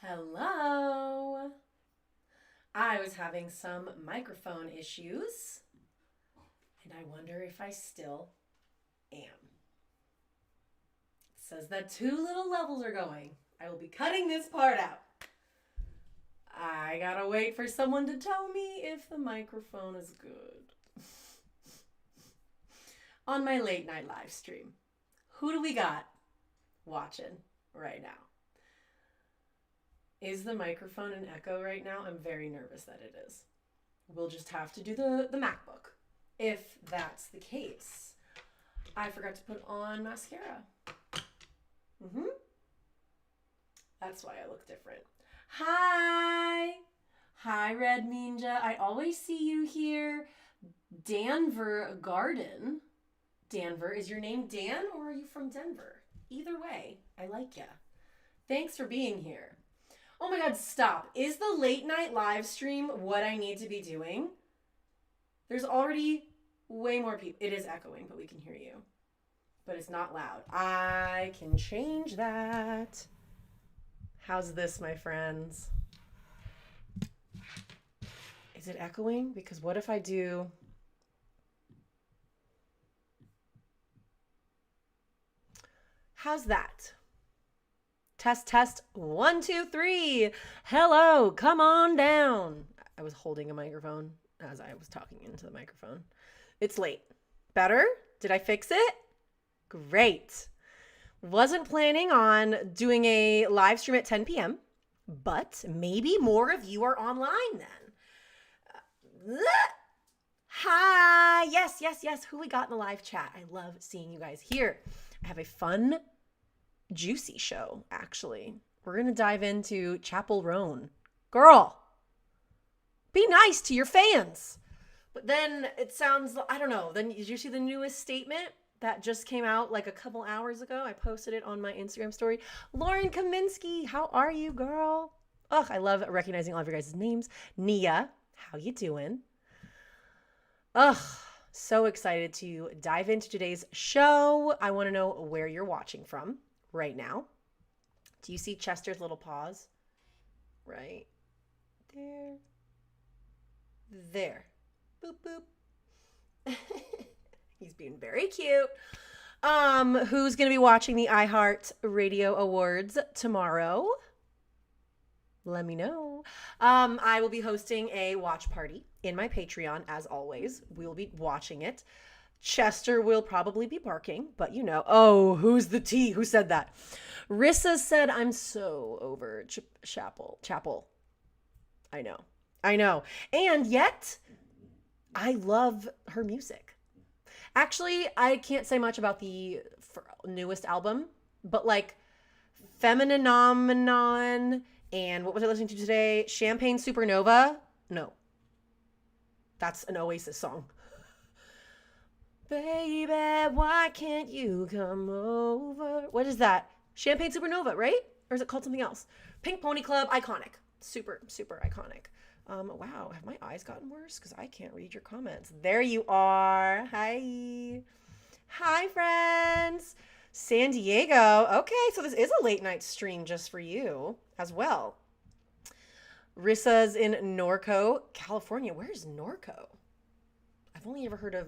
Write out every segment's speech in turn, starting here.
Hello. I was having some microphone issues, and I wonder if I still am. It says that 2 little levels are going. I will be cutting this part out. I gotta wait for someone to tell me if the microphone is good. On my late night live stream, who do we got watching right now? Is the microphone an echo right now? I'm very nervous that it is. We'll just have to do the MacBook if that's the case. I forgot to put on mascara. That's why I look different. Hi, Red Ninja. I always see you here. Danver Garden. Danver, is your name Dan or are you from Denver? Either way, I like ya. Thanks for being here. Oh my God, stop. Is the late night live stream what I need to be doing? There's already way more people. It is echoing, but we can hear you. But it's not loud. I can change that. How's this, my friends? Is it echoing? Because what if I do... How's that? Test, 1, 2, 3. Hello, come on down. I was holding a microphone as I was talking into the microphone. It's late. Better? Did I fix it? Great. Wasn't planning on doing a live stream at 10 p.m., but maybe more of you are online then. Hi. Yes. Who we got in the live chat? I love seeing you guys here. I have a fun, juicy show, actually. We're going to dive into Chappell Roan. Girl, be nice to your fans. But then it sounds, I don't know. Then did you see the newest statement that just came out like a couple hours ago? I posted it on my Instagram story. Lauren Kaminsky, how are you, girl? Ugh, I love recognizing all of your guys' names. Nia, how you doing? Ugh, so excited to dive into today's show. I want to know where you're watching from right now. Do you see Chester's little paws? Right there. Boop, boop. He's being very cute. Who's going to be watching the iHeartRadio Awards tomorrow? Let me know. I will be hosting a watch party in my Patreon, as always. We'll be watching it. Chester will probably be barking, but you know. Oh, who's the T? Who said that? Rissa said, I'm so over Chappell. I know. And yet, I love her music. Actually, I can't say much about the newest album, but like Femininomenon and what was I listening to today? Champagne Supernova? No. That's an Oasis song. Baby, why can't you come over? What is that? Champagne Supernova, right? Or is it called something else? Pink Pony Club, iconic. Super, super iconic. Wow, have my eyes gotten worse? Because I can't read your comments. There you are. Hi, friends. San Diego. Okay, so this is a late night stream just for you as well. Rissa's in Norco, California. Where's Norco? I've only ever heard of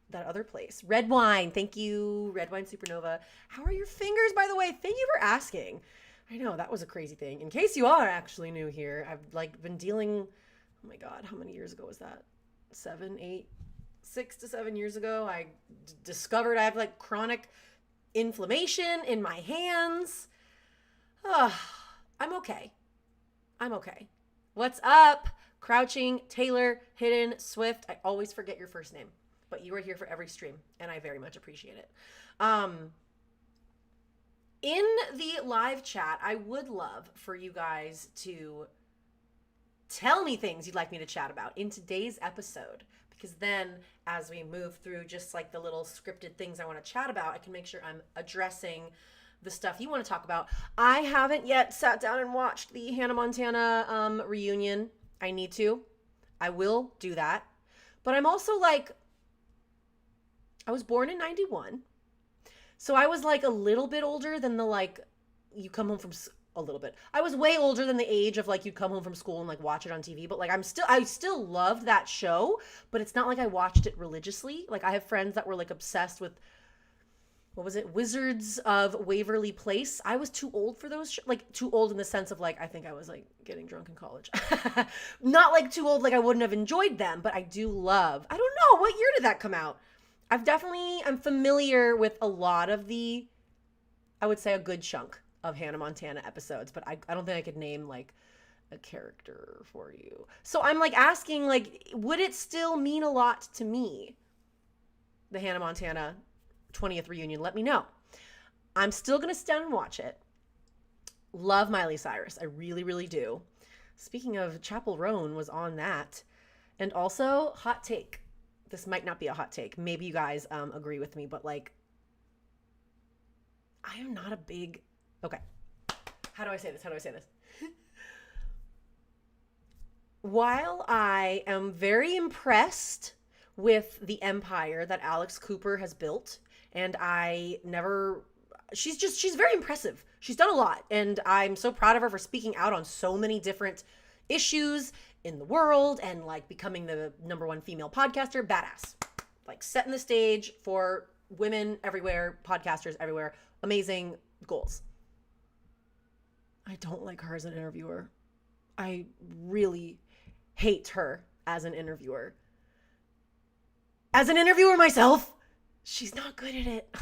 that other place. Red Wine. Thank you, Red Wine Supernova. How are your fingers, by the way? Thank you for asking. I know, that was a crazy thing. In case you are actually new here, I've been dealing, oh my God, how many years ago was that? 6 to 7 years ago, I discovered I have like chronic inflammation in my hands. I'm okay. What's up? Crouching, Taylor, Hidden, Swift. I always forget your first name, but you are here for every stream, and I very much appreciate it. In the live chat, I would love for you guys to tell me things you'd like me to chat about in today's episode, because then as we move through just like the little scripted things I want to chat about, I can make sure I'm addressing the stuff you want to talk about. I haven't yet sat down and watched the Hannah Montana reunion. I need to. I will do that. But I'm also like, I was born in 91. So I was like a little bit older than the like, you come home from a little bit. I was way older than the age of like you'd come home from school and like watch it on TV, but like I still loved that show, but it's not like I watched it religiously. Like I have friends that were like obsessed with, what was it? Wizards of Waverly Place. I was too old for those, like too old in the sense of like, I think I was like getting drunk in college. Not like too old, like I wouldn't have enjoyed them, but I do love, I don't know, what year did that come out? I'm familiar with a lot of the, I would say a good chunk of Hannah Montana episodes, but I don't think I could name like a character for you. So I'm like asking, like, would it still mean a lot to me? The Hannah Montana 20th reunion, let me know. I'm still going to stand and watch it. Love Miley Cyrus. I really, really do. Speaking of, Chappell Roan was on that. And also, hot take. This might not be a hot take. Maybe you guys agree with me, but like, I am not a big, okay. How do I say this? While I am very impressed with the empire that Alex Cooper has built, and she's very impressive. She's done a lot, and I'm so proud of her for speaking out on so many different issues in the world and like becoming the #1 female podcaster. Badass. Like setting the stage for women everywhere, podcasters everywhere. Amazing goals. I don't like her as an interviewer. I really hate her as an interviewer. As an interviewer myself, she's not good at it.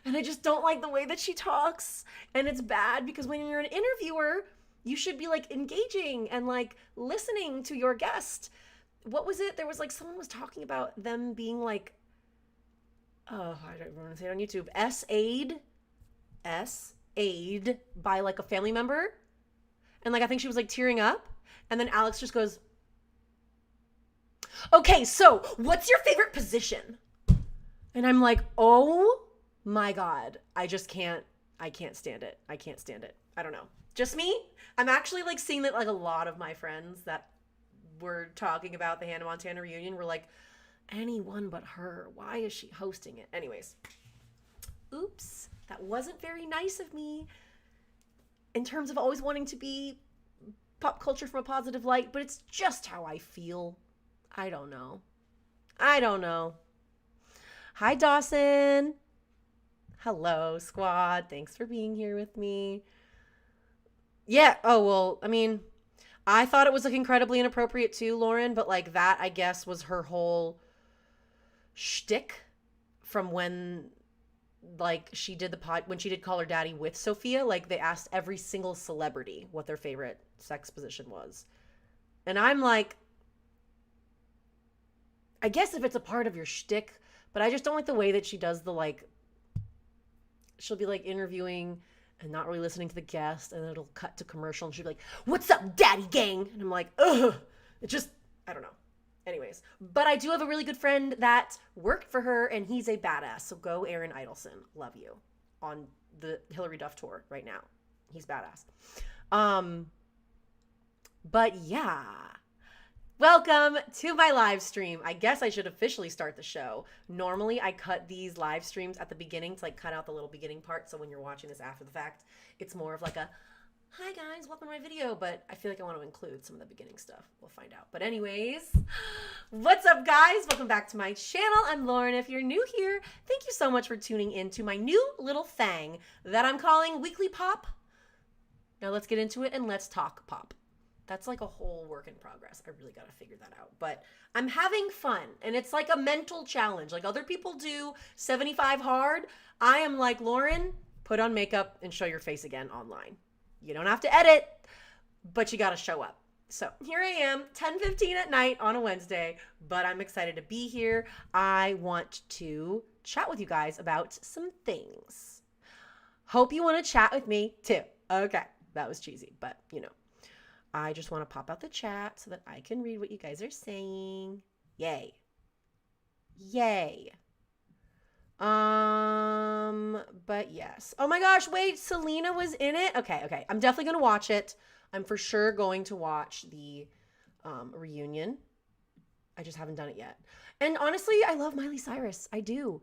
And I just don't like the way that she talks. And it's bad because when you're an interviewer, you should be like engaging and like listening to your guest. What was it? There was like someone was talking about them being like, oh, I don't want to say it on YouTube. S-A'd by like a family member. And like, I think she was like tearing up. And then Alex just goes, okay, so what's your favorite position? And I'm like, oh my God, I can't stand it. I don't know. Just me? I'm actually like seeing that like a lot of my friends that were talking about the Hannah Montana reunion were like, anyone but her. Why is she hosting it? Anyways, oops, that wasn't very nice of me in terms of always wanting to be pop culture from a positive light, but it's just how I feel. I don't know. Hi, Dawson. Hello, squad. Thanks for being here with me. Yeah. Oh, well, I mean, I thought it was like incredibly inappropriate too, Lauren, but like that, I guess, was her whole shtick from when like she did when she did Call Her Daddy with Sophia. Like they asked every single celebrity what their favorite sex position was. And I'm like, I guess if it's a part of your shtick, but I just don't like the way that she does the like, she'll be like interviewing and not really listening to the guest, and then it'll cut to commercial and she'll be like, what's up, daddy gang? And I'm like, ugh, it just, I don't know. Anyways, but I do have a really good friend that worked for her and he's a badass. So go Aaron Idelson. Love you. On the Hillary Duff tour right now. He's badass. But yeah. Welcome to my live stream. I guess I should officially start the show. Normally, I cut these live streams at the beginning to like cut out the little beginning part. So when you're watching this after the fact, it's more of like a, hi guys, welcome to my video. But I feel like I want to include some of the beginning stuff. We'll find out. But anyways, what's up guys? Welcome back to my channel. I'm Lauren. If you're new here, thank you so much for tuning in to my new little thing that I'm calling Weekly Pop. Now let's get into it and let's talk pop. That's like a whole work in progress. I really got to figure that out. But I'm having fun. And it's like a mental challenge. Like other people do 75 hard. I am like, Lauren, put on makeup and show your face again online. You don't have to edit, but you got to show up. So here I am, 10:15 at night on a Wednesday. But I'm excited to be here. I want to chat with you guys about some things. Hope you want to chat with me too. Okay, that was cheesy, but you know. I just want to pop out the chat so that I can read what you guys are saying. Yay. Yay. But yes. Oh my gosh, wait, Selena was in it? Okay. I'm definitely going to watch it. I'm for sure going to watch the reunion. I just haven't done it yet. And honestly, I love Miley Cyrus. I do.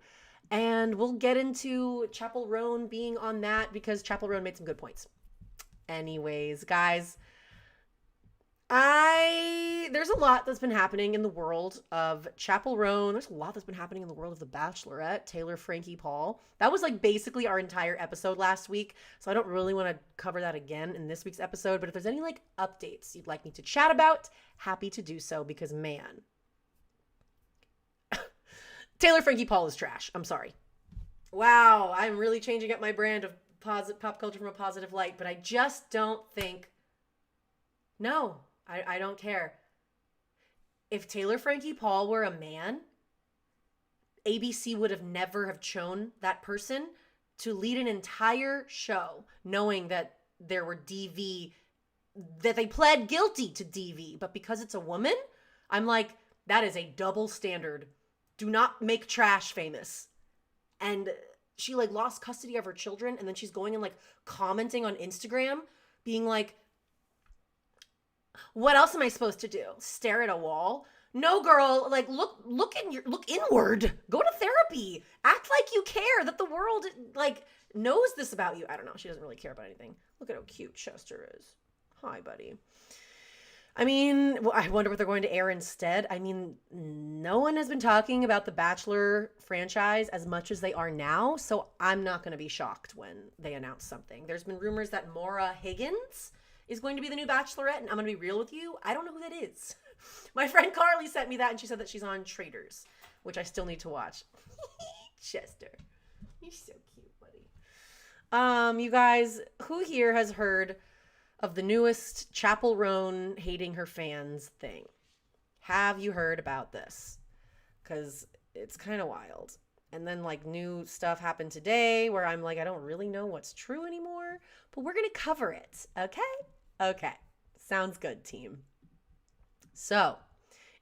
And we'll get into Chappell Roan being on that because Chappell Roan made some good points. Anyways, guys, there's a lot that's been happening in the world of Chappell Roan. There's a lot that's been happening in the world of The Bachelorette, Taylor, Frankie Paul. That was like basically our entire episode last week, so I don't really want to cover that again in this week's episode, but if there's any like updates you'd like me to chat about, happy to do so, because man, Taylor, Frankie Paul is trash. I'm sorry. Wow, I'm really changing up my brand of pop culture from a positive light, but I just don't think, no, I don't care. If Taylor Frankie Paul were a man, ABC would have never have chosen that person to lead an entire show, knowing that there were DV, that they pled guilty to DV, but because it's a woman, I'm like, that is a double standard. Do not make trash famous. And she like lost custody of her children, and then she's going and like commenting on Instagram, being like, what else am I supposed to do? Stare at a wall? No, girl, like look inward. Go to therapy. Act like you care that the world like knows this about you. I don't know. She doesn't really care about anything. Look at how cute Chester is. Hi, buddy. I mean, I wonder what they're going to air instead. I mean, no one has been talking about the Bachelor franchise as much as they are now, so I'm not going to be shocked when they announce something. There's been rumors that Maura Higgins is going to be the new Bachelorette, and I'm going to be real with you. I don't know who that is. My friend Carly sent me that, and she said that she's on Traitors, which I still need to watch. Chester, you're so cute, buddy. You guys, who here has heard of the newest Chappell Roan hating her fans thing? Have you heard about this? Because it's kind of wild. And then like new stuff happened today where I'm like, I don't really know what's true anymore, but we're going to cover it. Okay. Sounds good, team. So,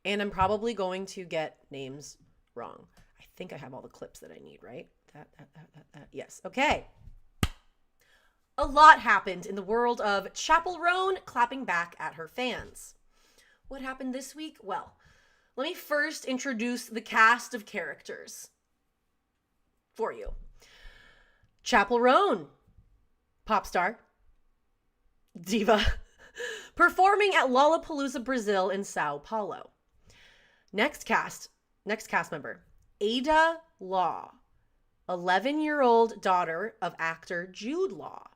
and I'm probably going to get names wrong. I think I have all the clips that I need, right? That. Yes. Okay. A lot happened in the world of Chappell Roan clapping back at her fans. What happened this week? Well, let me first introduce the cast of characters for you. Chappell Roan, pop star, diva, performing at Lollapalooza, Brazil in Sao Paulo. Next cast member, Ada Law, 11-year-old daughter of actor Jude Law.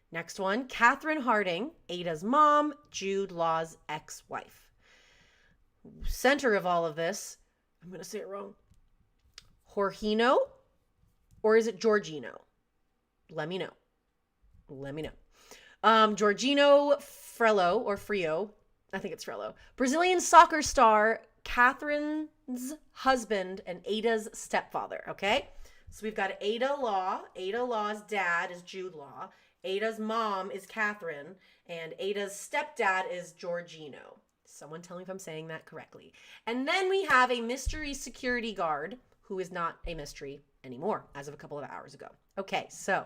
Next one, Catherine Harding, Ada's mom, Jude Law's ex-wife. Center of all of this, I'm going to say it wrong, Jorginho, or is it Jorginho? Let me know. Jorginho Frello, or Frio, I think it's Frello, Brazilian soccer star, Catherine's husband, and Ada's stepfather, okay? So we've got Ada Law. Ada Law's dad is Jude Law. Ada's mom is Catherine, and Ada's stepdad is Jorginho. Someone tell me if I'm saying that correctly. And then we have a mystery security guard who is not a mystery anymore as of a couple of hours ago. Okay, so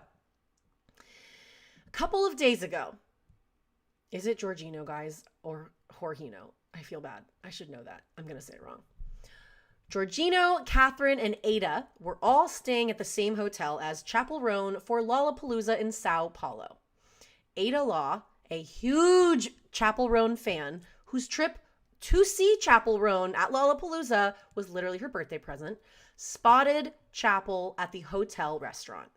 a couple of days ago, is it Jorginho, guys, or Jorginho? I feel bad. I should know that. I'm going to say it wrong. Jorginho, Catherine, and Ada were all staying at the same hotel as Chappell Roan for Lollapalooza in Sao Paulo. Ada Law, a huge Chappell Roan fan, whose trip to see Chappell Roan at Lollapalooza was literally her birthday present, spotted Chappell at the hotel restaurant.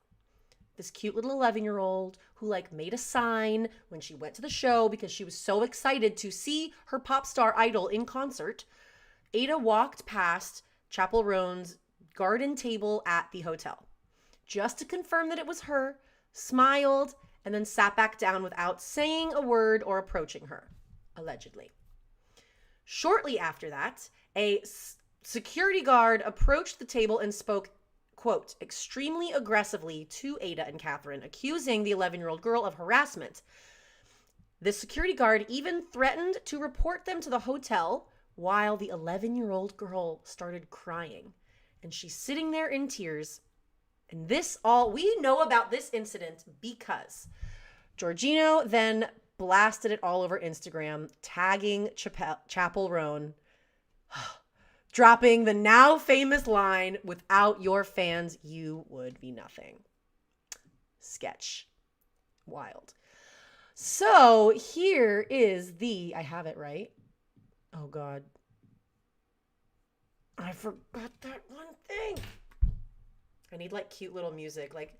This cute little 11-year-old who like made a sign when she went to the show because she was so excited to see her pop star idol in concert. Ada walked past Chappell Roan's garden table at the hotel just to confirm that it was her, smiled, and then sat back down without saying a word or approaching her, allegedly. Shortly after that, a security guard approached the table and spoke, quote, extremely aggressively to Ada and Catherine, accusing the 11-year-old girl of harassment. The security guard even threatened to report them to the hotel while the 11-year-old girl started crying. And she's sitting there in tears. And we know about this incident because Jorginho then blasted it all over Instagram, tagging Chappell Roan, dropping the now famous line, without your fans, you would be nothing. Sketch. Wild. So here is I have it right. Oh God. I forgot that one thing. I need like cute little music, like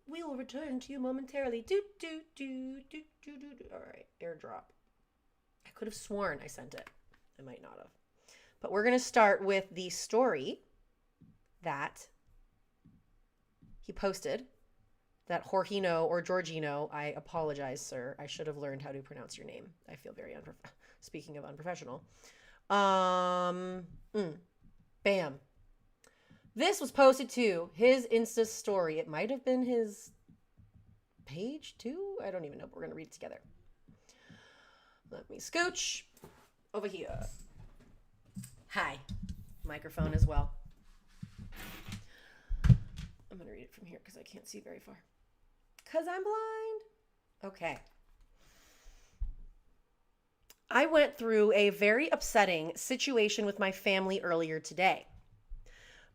we will return to you momentarily. Do do do do do do do. All right, airdrop. I could have sworn I sent it. I might not have. But we're gonna start with the story that he posted. That Jorginho or Jorginho. I apologize, sir. I should have learned how to pronounce your name. I feel very speaking of unprofessional. Bam. This was posted to his Insta story. It might have been his page too. I don't even know, but we're going to read it together. Let me scooch over here. Hi. Microphone as well. I'm going to read it from here because I can't see very far. Because I'm blind. Okay. I went through a very upsetting situation with my family earlier today.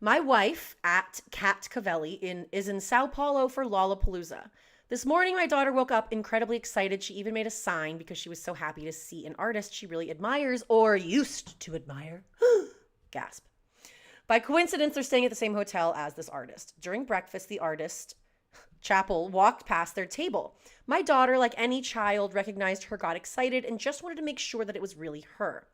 My wife, at Kat Cavelli, is in Sao Paulo for Lollapalooza. This morning, my daughter woke up incredibly excited. She even made a sign because she was so happy to see an artist she really admires or used to admire. Gasp. By coincidence, they're staying at the same hotel as this artist. During breakfast, the artist, Chappell, walked past their table. My daughter, like any child, recognized her, got excited, and just wanted to make sure that it was really her.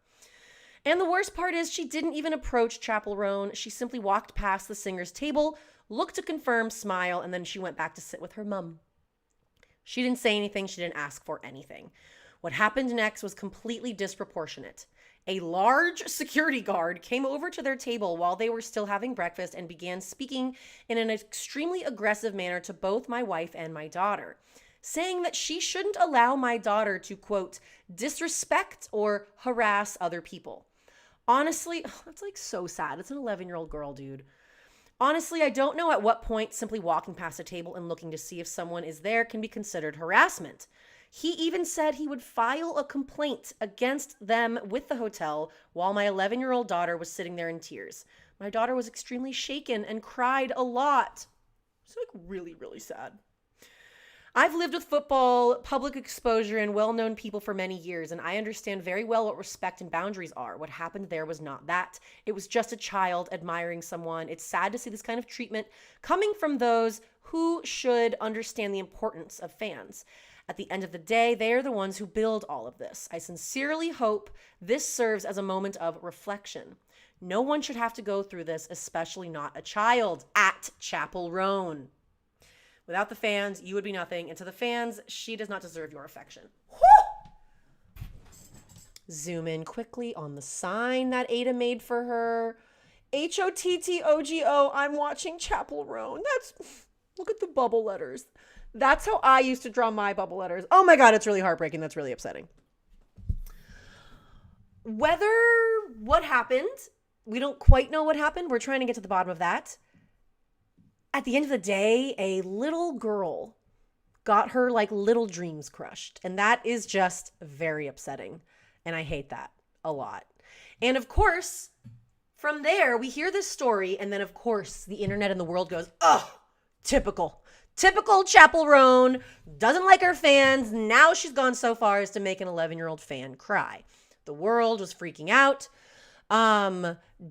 And the worst part is she didn't even approach Chappell Roan. She simply walked past the singer's table, looked to confirm, smile, and then she went back to sit with her mum. She didn't say anything. She didn't ask for anything. What happened next was completely disproportionate. A large security guard came over to their table while they were still having breakfast and began speaking in an extremely aggressive manner to both my wife and my daughter, saying that she shouldn't allow my daughter to, quote, disrespect or harass other people. Honestly, that's like so sad. It's an 11-year-old girl, dude. Honestly, I don't know at what point simply walking past a table and looking to see if someone is there can be considered harassment. He even said he would file a complaint against them with the hotel while my 11-year-old daughter was sitting there in tears. My daughter was extremely shaken and cried a lot. It's like really, really sad. I've lived with football, public exposure, and well-known people for many years, and I understand very well what respect and boundaries are. What happened there was not that. It was just a child admiring someone. It's sad to see this kind of treatment coming from those who should understand the importance of fans. At the end of the day, they are the ones who build all of this. I sincerely hope this serves as a moment of reflection. No one should have to go through this, especially not a child. At Chappell Roan. Without the fans, you would be nothing. And to the fans, she does not deserve your affection. Woo! Zoom in quickly on the sign that Ada made for her. HOTTOGO, I'm watching Chappell Roan. Look at the bubble letters. That's how I used to draw my bubble letters. Oh my God, it's really heartbreaking. That's really upsetting. What happened, we don't quite know what happened. We're trying to get to the bottom of that. At the end of the day, a little girl got her like little dreams crushed. And that is just very upsetting. And I hate that a lot. And of course, from there, we hear this story. And then of course, the internet and the world goes, oh, typical Chappell Roan, doesn't like her fans. Now she's gone so far as to make an 11-year-old fan cry. The world was freaking out.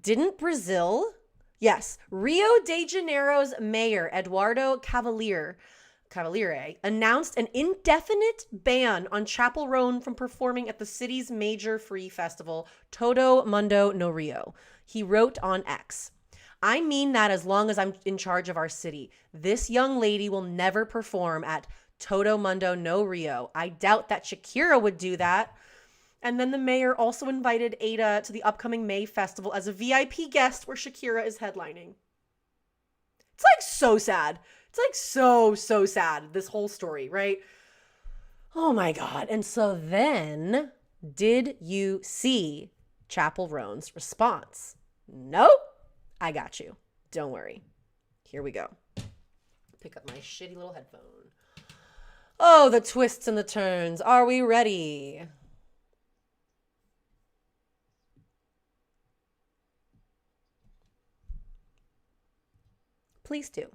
Didn't Brazil... Yes, Rio de Janeiro's mayor, Eduardo Cavaliere, announced an indefinite ban on Chappell Roan from performing at the city's major free festival, Todo Mundo no Rio. He wrote on X, I mean that as long as I'm in charge of our city. This young lady will never perform at Todo Mundo no Rio. I doubt that Shakira would do that. And then the mayor also invited Ada to the upcoming May festival as a VIP guest where Shakira is headlining. It's like so sad. It's like so sad, this whole story, right? Oh my God. And so then, did you see Chappell Roan's response? Nope. I got you. Don't worry. Here we go. Pick up my shitty little headphone. Oh, the twists and the turns. Are we ready? Please do.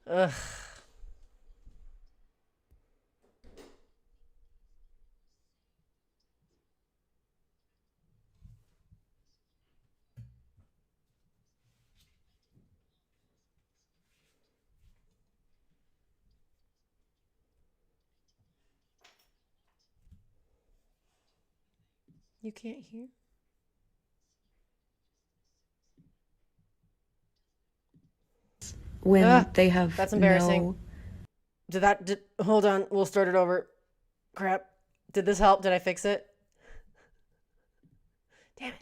Ugh. You can't hear? When they have that's embarrassing. Hold on, we'll start it over. Crap. Did this help? Did I fix it? Damn it.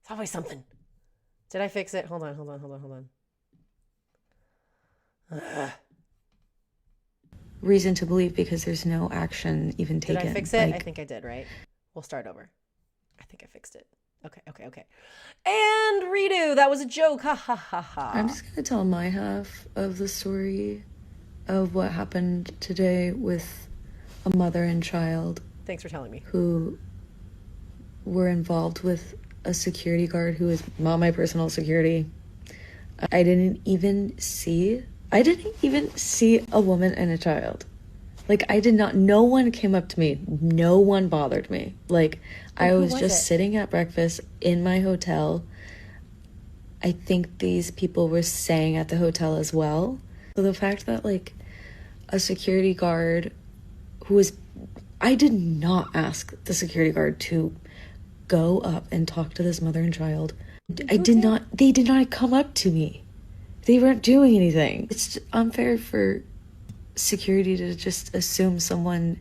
It's always something. Did I fix it? Hold on. reason to believe because there's no action even taken. Did I fix it? I think I did, right? We'll start over. I think I fixed it. Okay. And redo. That was a joke. Ha ha ha ha. I'm just going to tell my half of the story of what happened today with a mother and child. Thanks for telling me. Who were involved with a security guard who is not my personal security. I didn't even see a woman and a child. Like, no one came up to me. No one bothered me. Like, I was just sitting at breakfast in my hotel. I think these people were staying at the hotel as well. So the fact that, like, a security guard I did not ask the security guard to go up and talk to this mother and child. They did not come up to me. They weren't doing anything. It's unfair for security to just assume someone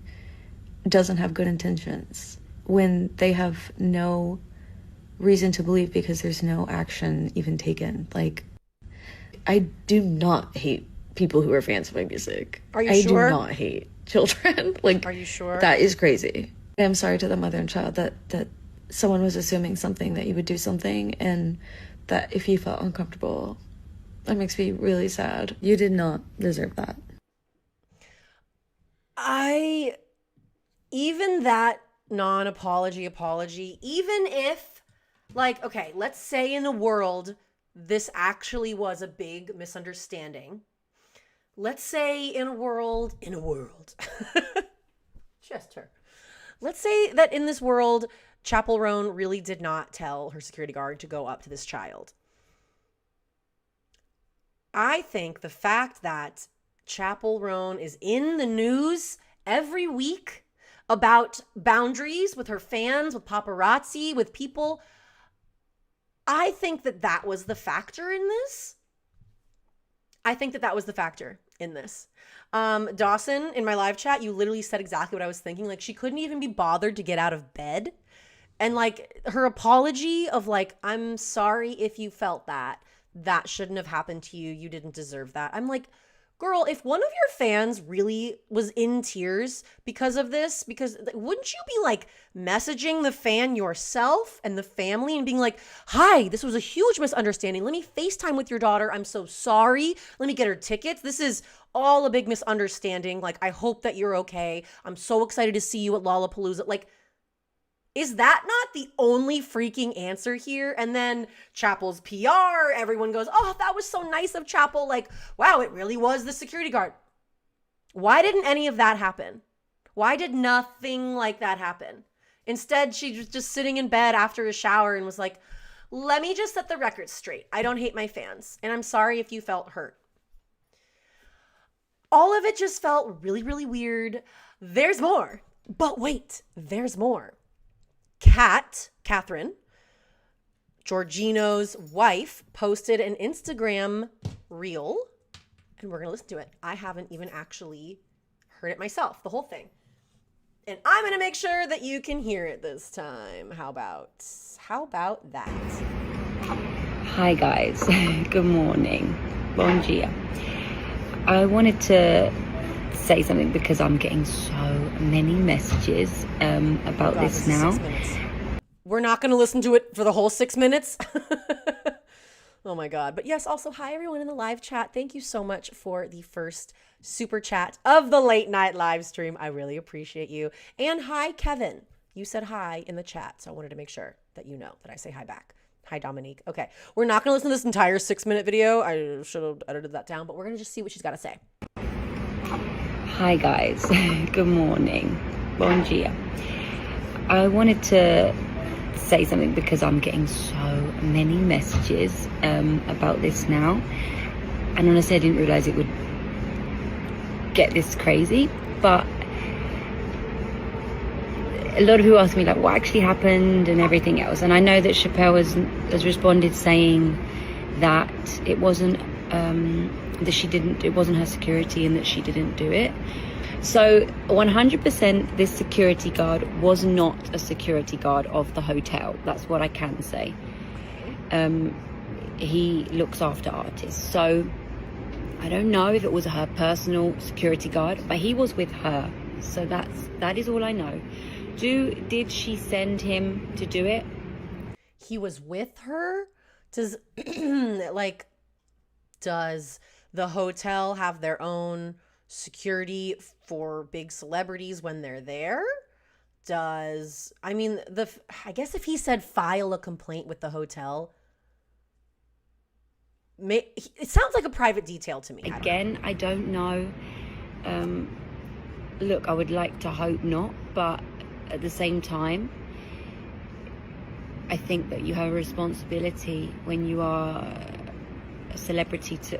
doesn't have good intentions when they have no reason to believe because there's no action even taken. Like, I do not hate people who are fans of my music. Are you sure? I do not hate children. Like, are you sure? That is crazy. I'm sorry to the mother and child that someone was assuming something, that you would do something, and that if you felt uncomfortable, that makes me really sad. You did not deserve that. Even that non-apology, even if, like, okay, let's say in a world this actually was a big misunderstanding. Let's say in a world, just her. Let's say that in this world, Chappell Roan really did not tell her security guard to go up to this child. I think the fact that Chappell Roan is in the news every week about boundaries with her fans, with paparazzi, with people, I think that was the factor in this. Dawson, in my live chat, you literally said exactly what I was thinking. Like, she couldn't even be bothered to get out of bed. And, like, her apology of, like, I'm sorry if you felt that shouldn't have happened to you. You didn't deserve that. I'm like, girl, if one of your fans really was in tears because of this, wouldn't you be, like, messaging the fan yourself and the family and being like, hi, this was a huge misunderstanding. Let me FaceTime with your daughter. I'm so sorry. Let me get her tickets. This is all a big misunderstanding. Like, I hope that you're okay. I'm so excited to see you at Lollapalooza. Like, is that not the only freaking answer here? And then Chappell's PR, everyone goes, oh, that was so nice of Chappell. Like, wow, it really was the security guard. Why didn't any of that happen? Why did nothing like that happen? Instead, she was just sitting in bed after a shower and was like, let me just set the record straight. I don't hate my fans, and I'm sorry if you felt hurt. All of it just felt really, really weird. There's more. But wait, there's more. Catherine, Jorginho's wife, posted an Instagram reel, and we're going to listen to it. I haven't even actually heard it myself, the whole thing. And I'm going to make sure that you can hear it this time. How about that? Hi guys, good morning. Bon dia. I wanted to say something because I'm getting so many messages about this now. We're not going to listen to it for the whole 6 minutes. Oh my God. But yes, also, hi everyone in the live chat. Thank you so much for the first super chat of the late night live stream. I really appreciate you. And hi, Kevin. You said hi in the chat, so I wanted to make sure that you know that I say hi back. Hi, Dominique. Okay. We're not going to listen to this entire 6-minute video. I should have edited that down, but we're going to just see what she's got to say. Hi guys, good morning. Bon dia. I wanted to say something because I'm getting so many messages about this now. And honestly, I didn't realize it would get this crazy, but a lot of people ask me like what actually happened and everything else. And I know that Chappell has responded saying that it wasn't it wasn't her security and that she didn't do it. So 100% this security guard was not a security guard of the hotel. That's what I can say. He looks after artists. So I don't know if it was her personal security guard, but he was with her. So that is all I know. Did she send him to do it? He was with her? Does the hotel have their own security for big celebrities when they're there? I guess if he said file a complaint with the hotel, it sounds like a private detail to me. I don't know. Look, I would like to hope not, but at the same time, I think that you have a responsibility when you are a celebrity to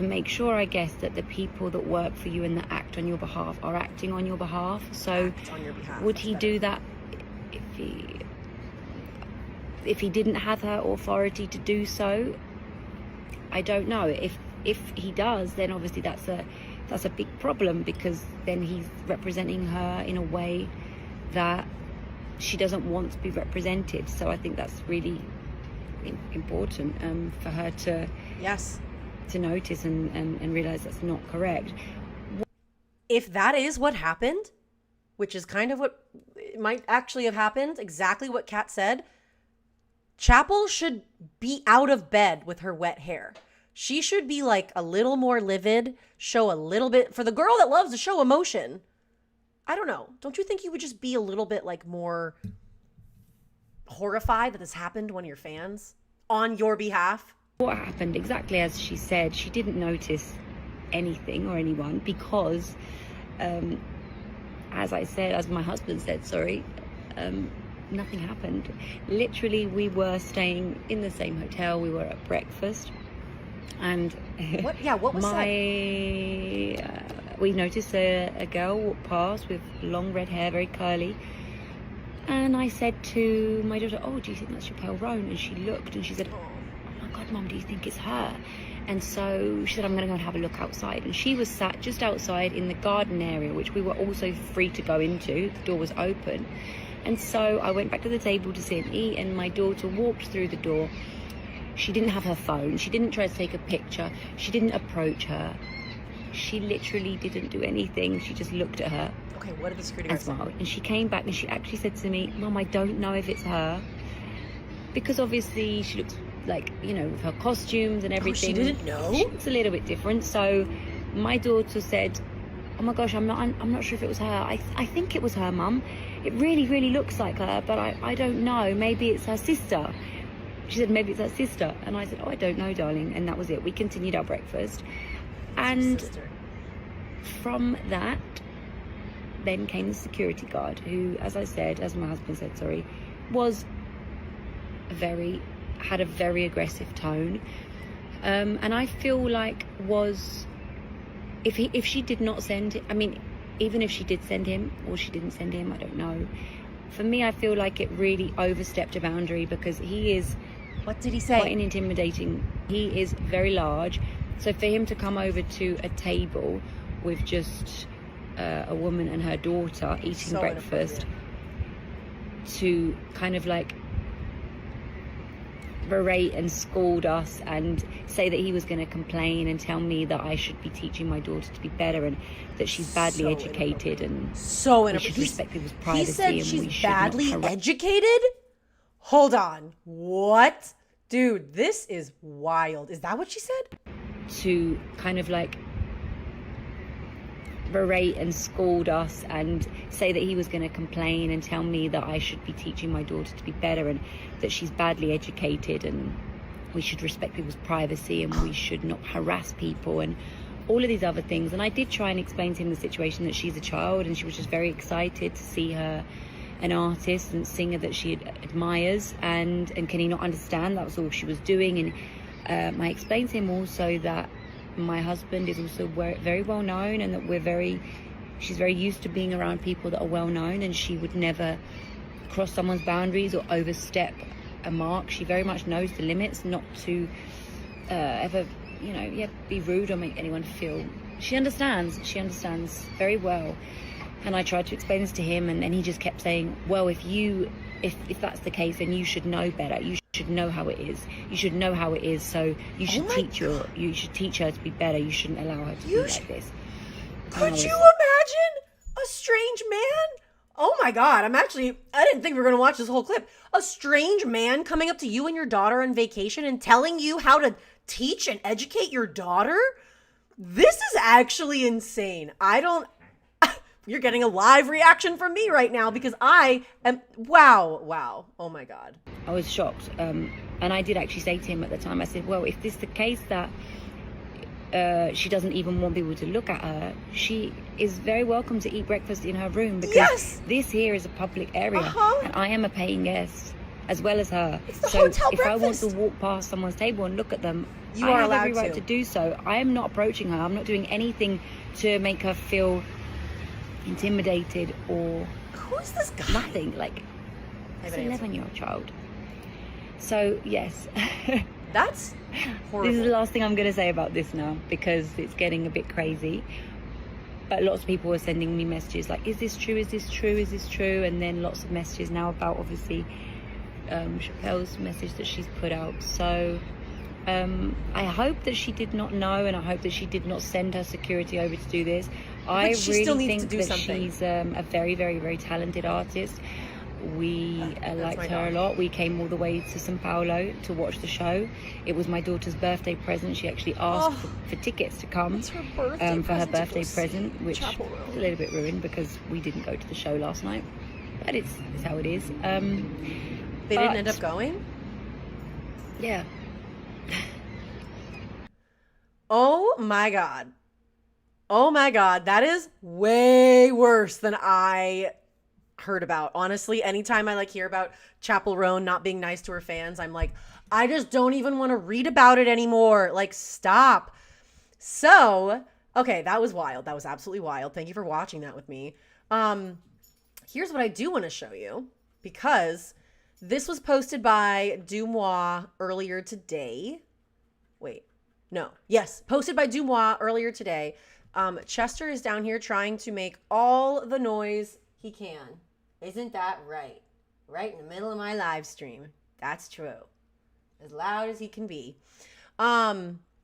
make sure, I guess, that the people that work for you and that act on your behalf are acting on your behalf. So on your behalf, would he do that if he didn't have her authority to do so? I don't know. If he does, then obviously that's a big problem, because then he's representing her in a way that she doesn't want to be represented. So I think that's really important for her to notice and realize that's not correct. If that is what happened, which is kind of what might actually have happened, exactly what Kat said, Chappell should be out of bed with her wet hair. She should be like a little more livid, show a little bit, for the girl that loves to show emotion. I don't know. Don't you think you would just be a little bit like more horrified that this happened to one of your fans on your behalf? What happened, exactly as she said, she didn't notice anything or anyone because, as my husband said, nothing happened. Literally, we were staying in the same hotel. We were at breakfast, and what was we noticed a girl walk past with long red hair, very curly. And I said to my daughter, "Oh, do you think that's Chappell Roan?" And she looked and she said, "Oh my God, Mum, do you think it's her?" And so she said, "I'm going to go and have a look outside." And she was sat just outside in the garden area, which we were also free to go into. The door was open. And so I went back to the table to sit and eat, and my daughter walked through the door. She didn't have her phone. She didn't try to take a picture. She didn't approach her. She literally didn't do anything. She just looked at her. Okay, what did the security guard say? And she came back and she actually said to me, "Mum, I don't know if it's her." Because obviously she looks like, with her costumes and everything. Oh, she didn't know? She looks a little bit different. So my daughter said, "Oh my gosh, I'm not sure if it was her. I think it was her, Mum. It really, really looks like her, but I don't know. Maybe it's her sister." She said, "Maybe it's her sister." And I said, "Oh, I don't know, darling." And that was it. We continued our breakfast. And from that, then came the security guard, who, as my husband said, was had a very aggressive tone. And I feel like if she did not send him, even if she did send him or she didn't send him, I don't know. For me, I feel like it really overstepped a boundary, because he is... What did he say? Quite intimidating. He is very large. So for him to come over to a table with just a woman and her daughter eating breakfast, to kind of like berate and scold us and say that he was going to complain and tell me that I should be teaching my daughter to be better and that she's badly educated and so we should respect people's privacy. He said and she's badly educated? Hold on. What? Dude, this is wild. Is that what she said? To kind of like berate and scold us and say that he was going to complain and tell me that I should be teaching my daughter to be better and that she's badly educated and we should respect people's privacy and we should not harass people and all of these other things. And I did try and explain to him the situation, that she's a child and she was just very excited to see her an artist and singer that she admires, and can he not understand that was all she was doing. And I explained to him also that my husband is also very well known and that she's very used to being around people that are well known, and she would never cross someone's boundaries or overstep a mark. She very much knows the limits, not to ever be rude or make anyone feel. She understands very well. And I tried to explain this to him, and he just kept saying, well, if that's the case, then you should know better. You should know how it is. You should know how it is. So you should you should teach her to be better. You shouldn't allow her to be like this. Could you imagine a strange man? Oh my God, I didn't think we were going to watch this whole clip. A strange man coming up to you and your daughter on vacation and telling you how to teach and educate your daughter? This is actually insane. You're getting a live reaction from me right now because I am, wow. Oh my God. I was shocked. And I did actually say to him at the time, I said, well, if this is the case that she doesn't even want people to look at her, she is very welcome to eat breakfast in her room, because this here is a public area and I am a paying guest as well as her. It's the so hotel if breakfast. I want to walk past someone's table and look at them, You I are have allowed every right to. to do so. I am not approaching her. I'm not doing anything to make her feel intimidated or Who is this guy? nothing. Like, it's an 11-year-old child. So yes. That's horrible. This is the last thing I'm going to say about this now, because it's getting a bit crazy. But lots of people are sending me messages like, is this true? Is this true? Is this true? And then lots of messages now about, obviously, Chappell's message that she's put out. So I hope that she did not know, and I hope that she did not send her security over to do this. I really think that she's a very, very, very talented artist. We liked her a lot. We came all the way to Sao Paulo to watch the show. It was my daughter's birthday present. She actually asked for tickets to come for her birthday present, which was a little bit ruined because we didn't go to the show last night. But it's how it is. They didn't end up going? Yeah. Oh my God. Oh my God. That is way worse than I heard about. Honestly, anytime I hear about Chappell Roan not being nice to her fans, I'm like, I just don't even want to read about it anymore. Like, stop. So, okay, that was wild. That was absolutely wild. Thank you for watching that with me. Here's what I do want to show you, because this was posted by Dumois earlier today. Posted by Dumois earlier today. Chester is down here trying to make all the noise he can. Isn't that right? Right in the middle of my live stream. That's true. As loud as he can be.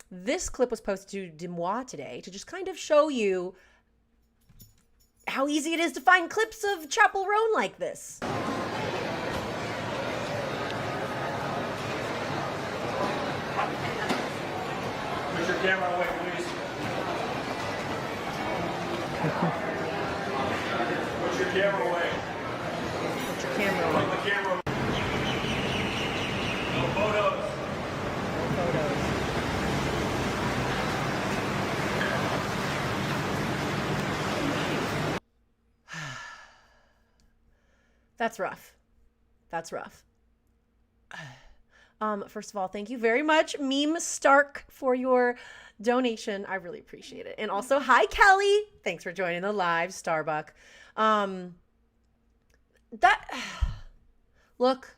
This clip was posted to Dumois today to just kind of show you how easy it is to find clips of Chappell Roan like this. Put your camera away, please. Put your camera away. Put your camera away. Put the camera away. No photos. No photos. That's rough. That's rough. First of all, thank you very much, Meme Stark, for your donation. I really appreciate it. And also, hi, Kelly. Thanks for joining the live, Starbuck. Look,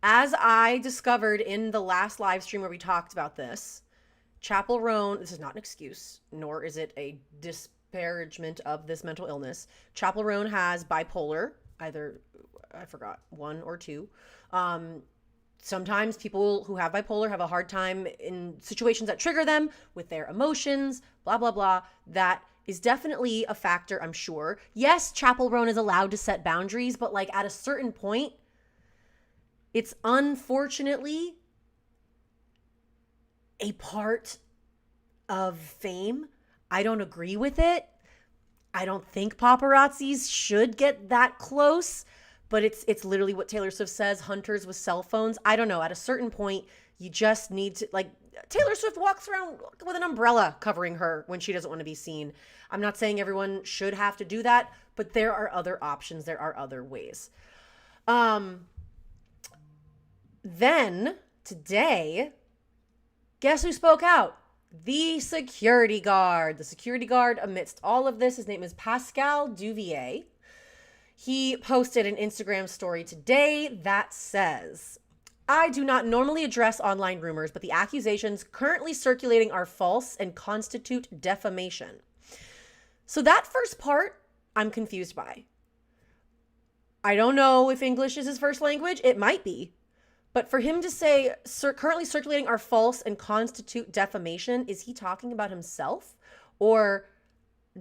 as I discovered in the last live stream where we talked about this, Chappell Roan, this is not an excuse, nor is it a disparagement of this mental illness. Chappell Roan has bipolar, either, I forgot, 1 or 2. Sometimes people who have bipolar have a hard time in situations that trigger them with their emotions, blah, blah, blah. That is definitely a factor, I'm sure. Yes, Chappell Roan is allowed to set boundaries, but at a certain point, it's unfortunately a part of fame. I don't agree with it, I don't think paparazzis should get that close, but it's literally what Taylor Swift says, hunters with cell phones. I don't know. At a certain point, you just need to, like, Taylor Swift walks around with an umbrella covering her when she doesn't want to be seen. I'm not saying everyone should have to do that, but there are other options. There are other ways. Then today, guess who spoke out? The security guard. The security guard amidst all of this, his name is Pascal Duvier. He posted an Instagram story today that says, I do not normally address online rumors, but the accusations currently circulating are false and constitute defamation. So that first part, I'm confused by. I don't know if English is his first language. It might be. But for him to say currently circulating are false and constitute defamation, is he talking about himself? Or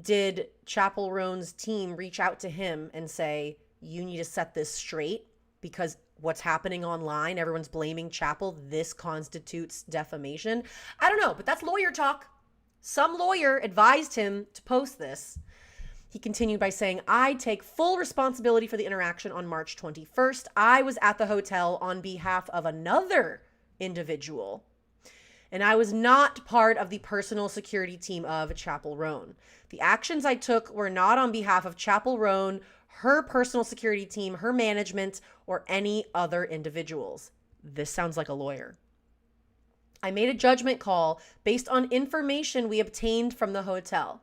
did Chappell Roan's team reach out to him and say, you need to set this straight because what's happening online, everyone's blaming Chappell, this constitutes defamation? I don't know, but that's lawyer talk. Some lawyer advised him to post this. He continued by saying, I take full responsibility for the interaction on March 21st. I was at the hotel on behalf of another individual, and I was not part of the personal security team of Chappell Roan. The actions I took were not on behalf of Chappell Roan, her personal security team, her management, or any other individuals. This sounds like a lawyer. I made a judgment call based on information we obtained from the hotel.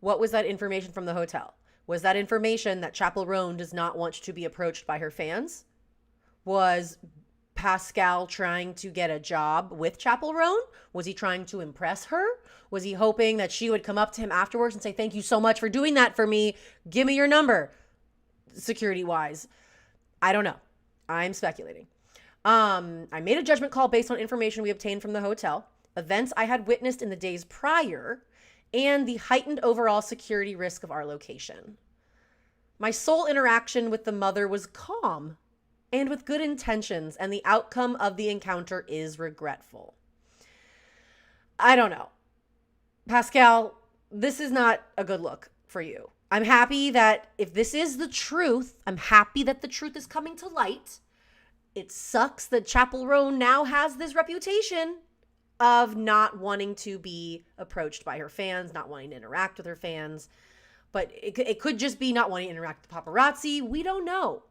What was that information from the hotel? Was that information that Chappell Roan does not want to be approached by her fans? Was Pascal trying to get a job with Chappell Roan? Was he trying to impress her? Was he hoping that she would come up to him afterwards and say, thank you so much for doing that for me. Give me your number, security-wise. I don't know. I'm speculating. I made a judgment call based on information we obtained from the hotel, events I had witnessed in the days prior, and the heightened overall security risk of our location. My sole interaction with the mother was calm and with good intentions, and the outcome of the encounter is regretful. I don't know. Pascal, this is not a good look for you. I'm happy that if this is the truth, I'm happy that the truth is coming to light. It sucks that Chappell Roan now has this reputation of not wanting to be approached by her fans, not wanting to interact with her fans. But it could just be not wanting to interact with paparazzi. We don't know.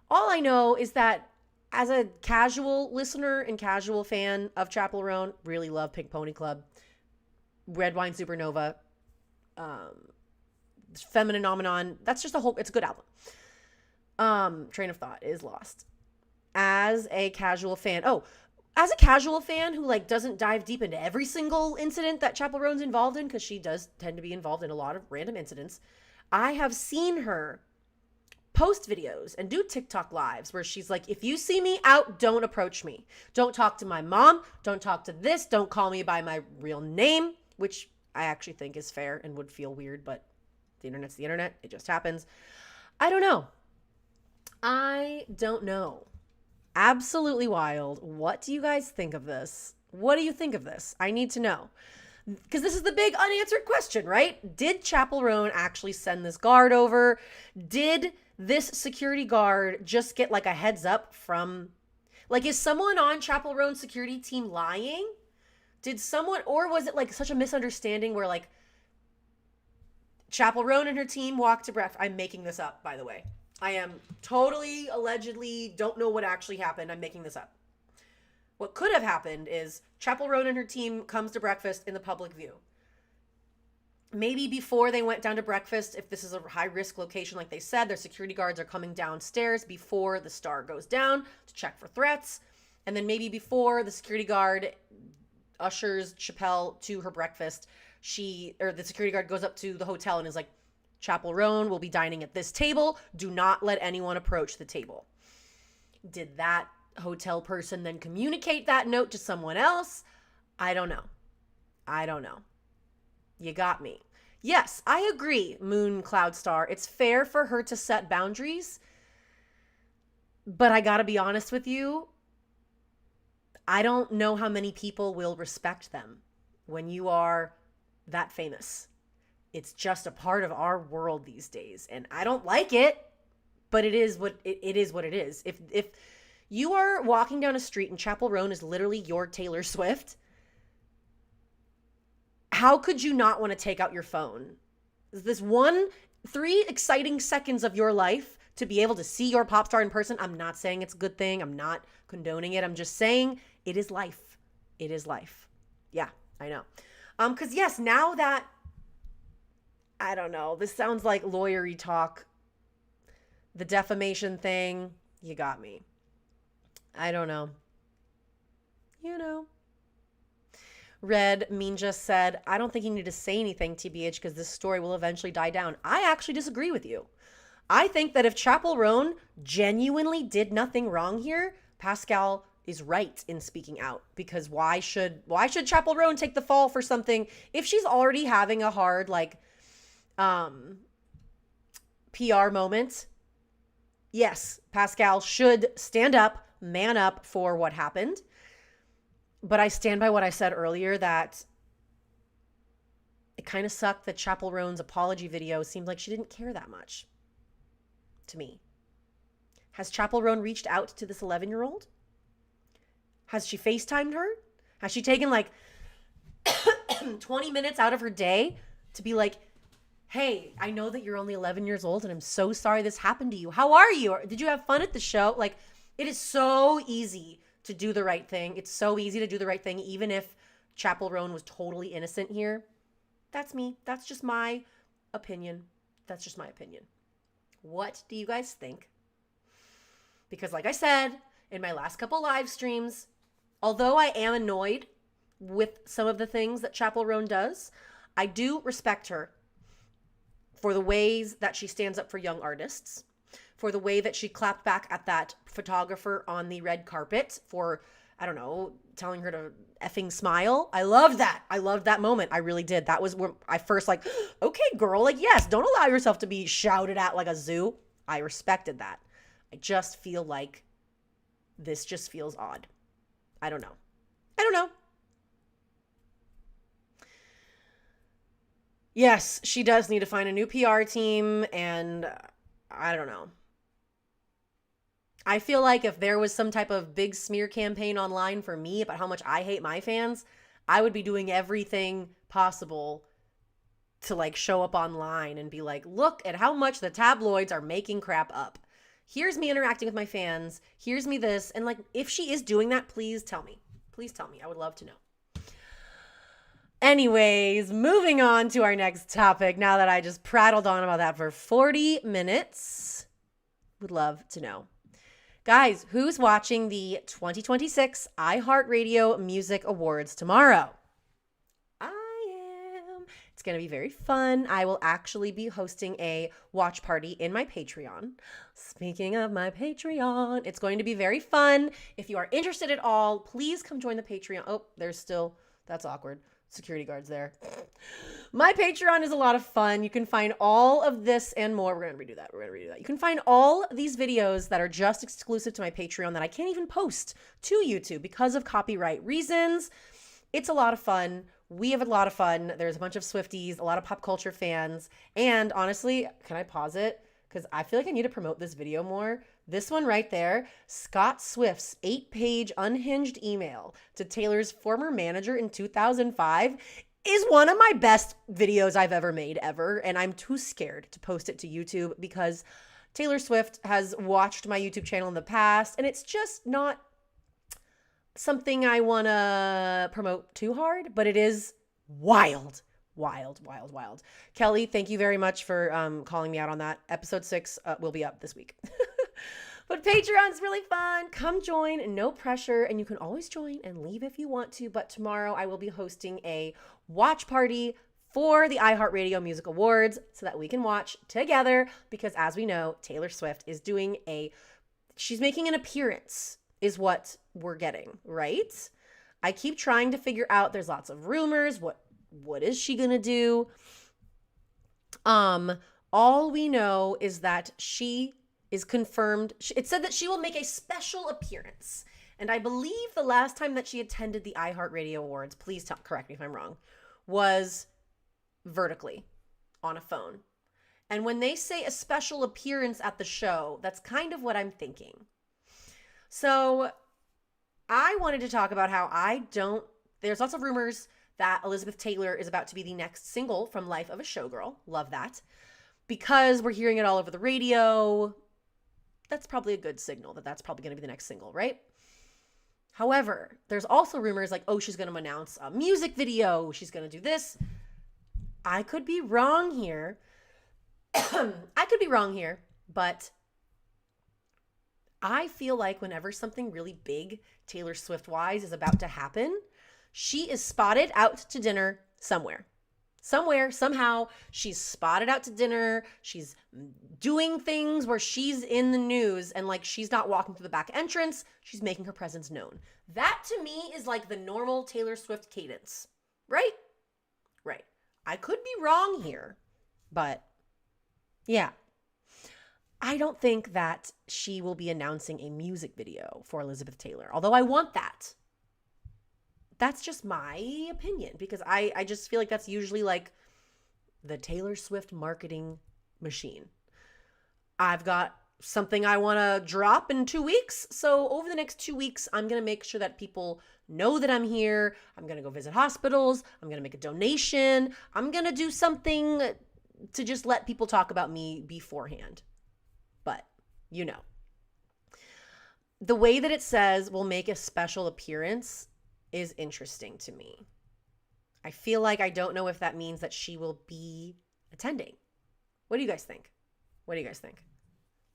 All I know is that as a casual listener and casual fan of Chappell Roan, really love Pink Pony Club, Red Wine Supernova, Femininomenon. That's just it's a good album. Train of Thought is lost. As a casual fan, who like doesn't dive deep into every single incident that Chappell Roan's involved in, because she does tend to be involved in a lot of random incidents, I have seen her post videos and do TikTok lives where she's like, if you see me out, don't approach me. Don't talk to my mom. Don't talk to this. Don't call me by my real name, which I actually think is fair and would feel weird, but the internet's the internet. It just happens. I don't know. Absolutely wild. What do you guys think of this? What do you think of this? I need to know. Because this is the big unanswered question, right? Did Chappell Roan actually send this guard over? Did this security guard just get like a heads up from, like, is someone on Chappell Roan security team lying? Did someone, or was it like such a misunderstanding where like Chappell Roan and her team walked to breakfast? I'm making this up, by the way. I am totally, allegedly, don't know what actually happened. I'm making this up. What could have happened is Chappell Roan and her team comes to breakfast in the public view. Maybe before they went down to breakfast, if this is a high-risk location like they said, their security guards are coming downstairs before the star goes down to check for threats. And then maybe before the security guard ushers Chappell to her breakfast, the security guard goes up to the hotel and is like, Chappell Roan will be dining at this table. Do not let anyone approach the table. Did that hotel person then communicate that note to someone else? I don't know. You got me. Yes, I agree, Moon Cloud Star. It's fair for her to set boundaries. But I gotta be honest with you. I don't know how many people will respect them when you are that famous. It's just a part of our world these days. And I don't like it, but it is what it is what it is. If you are walking down a street and Chappell Roan is literally your Taylor Swift, how could you not want to take out your phone? This 3 exciting seconds of your life to be able to see your pop star in person. I'm not saying it's a good thing. I'm not condoning it. I'm just saying it is life. It is life. Yeah, I know. Because yes, now that, I don't know, this sounds like lawyery talk. The defamation thing, you got me. I don't know. You know. Red Mean just said, I don't think you need to say anything, TBH, because this story will eventually die down. I actually disagree with you. I think that if Chappell Roan genuinely did nothing wrong here, Pascal is right in speaking out. Because why should Chappell Roan take the fall for something if she's already having a hard PR moment? Yes, Pascal should stand up, man up for what happened. But I stand by what I said earlier, that it kind of sucked that Chappell Roan's apology video seemed like she didn't care that much to me. Has Chappell Roan reached out to this 11-year-old? Has she FaceTimed her? Has she taken 20 minutes out of her day to be like, hey, I know that you're only 11 years old and I'm so sorry this happened to you. How are you? Did you have fun at the show? It is so easy to do the right thing. It's so easy to do the right thing, even if Chappell Roan was totally innocent here. That's me. That's just my opinion. That's just my opinion. What do you guys think? Because like I said in my last couple live streams, although I am annoyed with some of the things that Chappell Roan does, I do respect her for the ways that she stands up for young artists, for the way that she clapped back at that photographer on the red carpet for, I don't know, telling her to effing smile. I loved that. I loved that moment. I really did. That was where I first okay, girl, yes, don't allow yourself to be shouted at like a zoo. I respected that. I just feel like this just feels odd. I don't know. Yes, she does need to find a new PR team, and I don't know. I feel like if there was some type of big smear campaign online for me about how much I hate my fans, I would be doing everything possible to show up online and be like, look at how much the tabloids are making crap up. Here's me interacting with my fans. Here's me this. And if she is doing that, please tell me. Please tell me. I would love to know. Anyways, moving on to our next topic. Now that I just prattled on about that for 40 minutes, would love to know. Guys, who's watching the 2026 iHeartRadio Music Awards tomorrow? I am. It's going to be very fun. I will actually be hosting a watch party in my Patreon. Speaking of my Patreon, it's going to be very fun. If you are interested at all, please come join the Patreon. Oh, that's awkward. Security guards there. My Patreon is a lot of fun. You can find all of this and more. We're going to redo that. You can find all these videos that are just exclusive to my Patreon that I can't even post to YouTube because of copyright reasons. It's a lot of fun. We have a lot of fun. There's a bunch of Swifties, a lot of pop culture fans. And honestly, can I pause it? Because I feel like I need to promote this video more. This one right there, Scott Swift's 8-page unhinged email to Taylor's former manager in 2005 is one of my best videos I've ever made ever. And I'm too scared to post it to YouTube because Taylor Swift has watched my YouTube channel in the past and it's just not something I want to promote too hard, but it is wild. Wild. Kelly, thank you very much for calling me out on that. Episode 6 will be up this week. But Patreon's really fun. Come join, no pressure, and you can always join and leave if you want to. But tomorrow I will be hosting a watch party for the iHeartRadio Music Awards so that we can watch together because as we know, Taylor Swift is she's making an appearance is what we're getting, right? I keep trying to figure out, there's lots of rumors, what is she gonna do? All we know is that she is confirmed. It said that she will make a special appearance. And I believe the last time that she attended the iHeartRadio Awards, please correct me if I'm wrong, was vertically. on a phone. And when they say a special appearance at the show, that's kind of what I'm thinking. So I wanted to talk about how there's lots of rumors that Elizabeth Taylor is about to be the next single from Life of a Showgirl. Love that. Because we're hearing it all over the radio, that's probably a good signal that that's probably going to be the next single, right? However, there's also rumors like, oh, she's going to announce a music video. She's going to do this. I could be wrong here. But I feel like whenever something really big, Taylor Swift-wise, is about to happen, she is spotted out to dinner somewhere. Somehow, she's spotted out to dinner. She's doing things where she's in the news and like she's not walking through the back entrance. She's making her presence known. That to me is like the normal Taylor Swift cadence, right? Right. I could be wrong here, but yeah. I don't think that she will be announcing a music video for Elizabeth Taylor, although I want that. That's just my opinion because I just feel like that's usually like the Taylor Swift marketing machine. I've got something I want to drop in 2 weeks. So over the next 2 weeks, I'm going to make sure that people know that I'm here. I'm going to go visit hospitals. I'm going to make a donation. I'm going to do something to just let people talk about me beforehand. But, you know, the way that it says we'll make a special appearance is interesting to me. I feel like I don't know if that means that she will be attending. What do you guys think?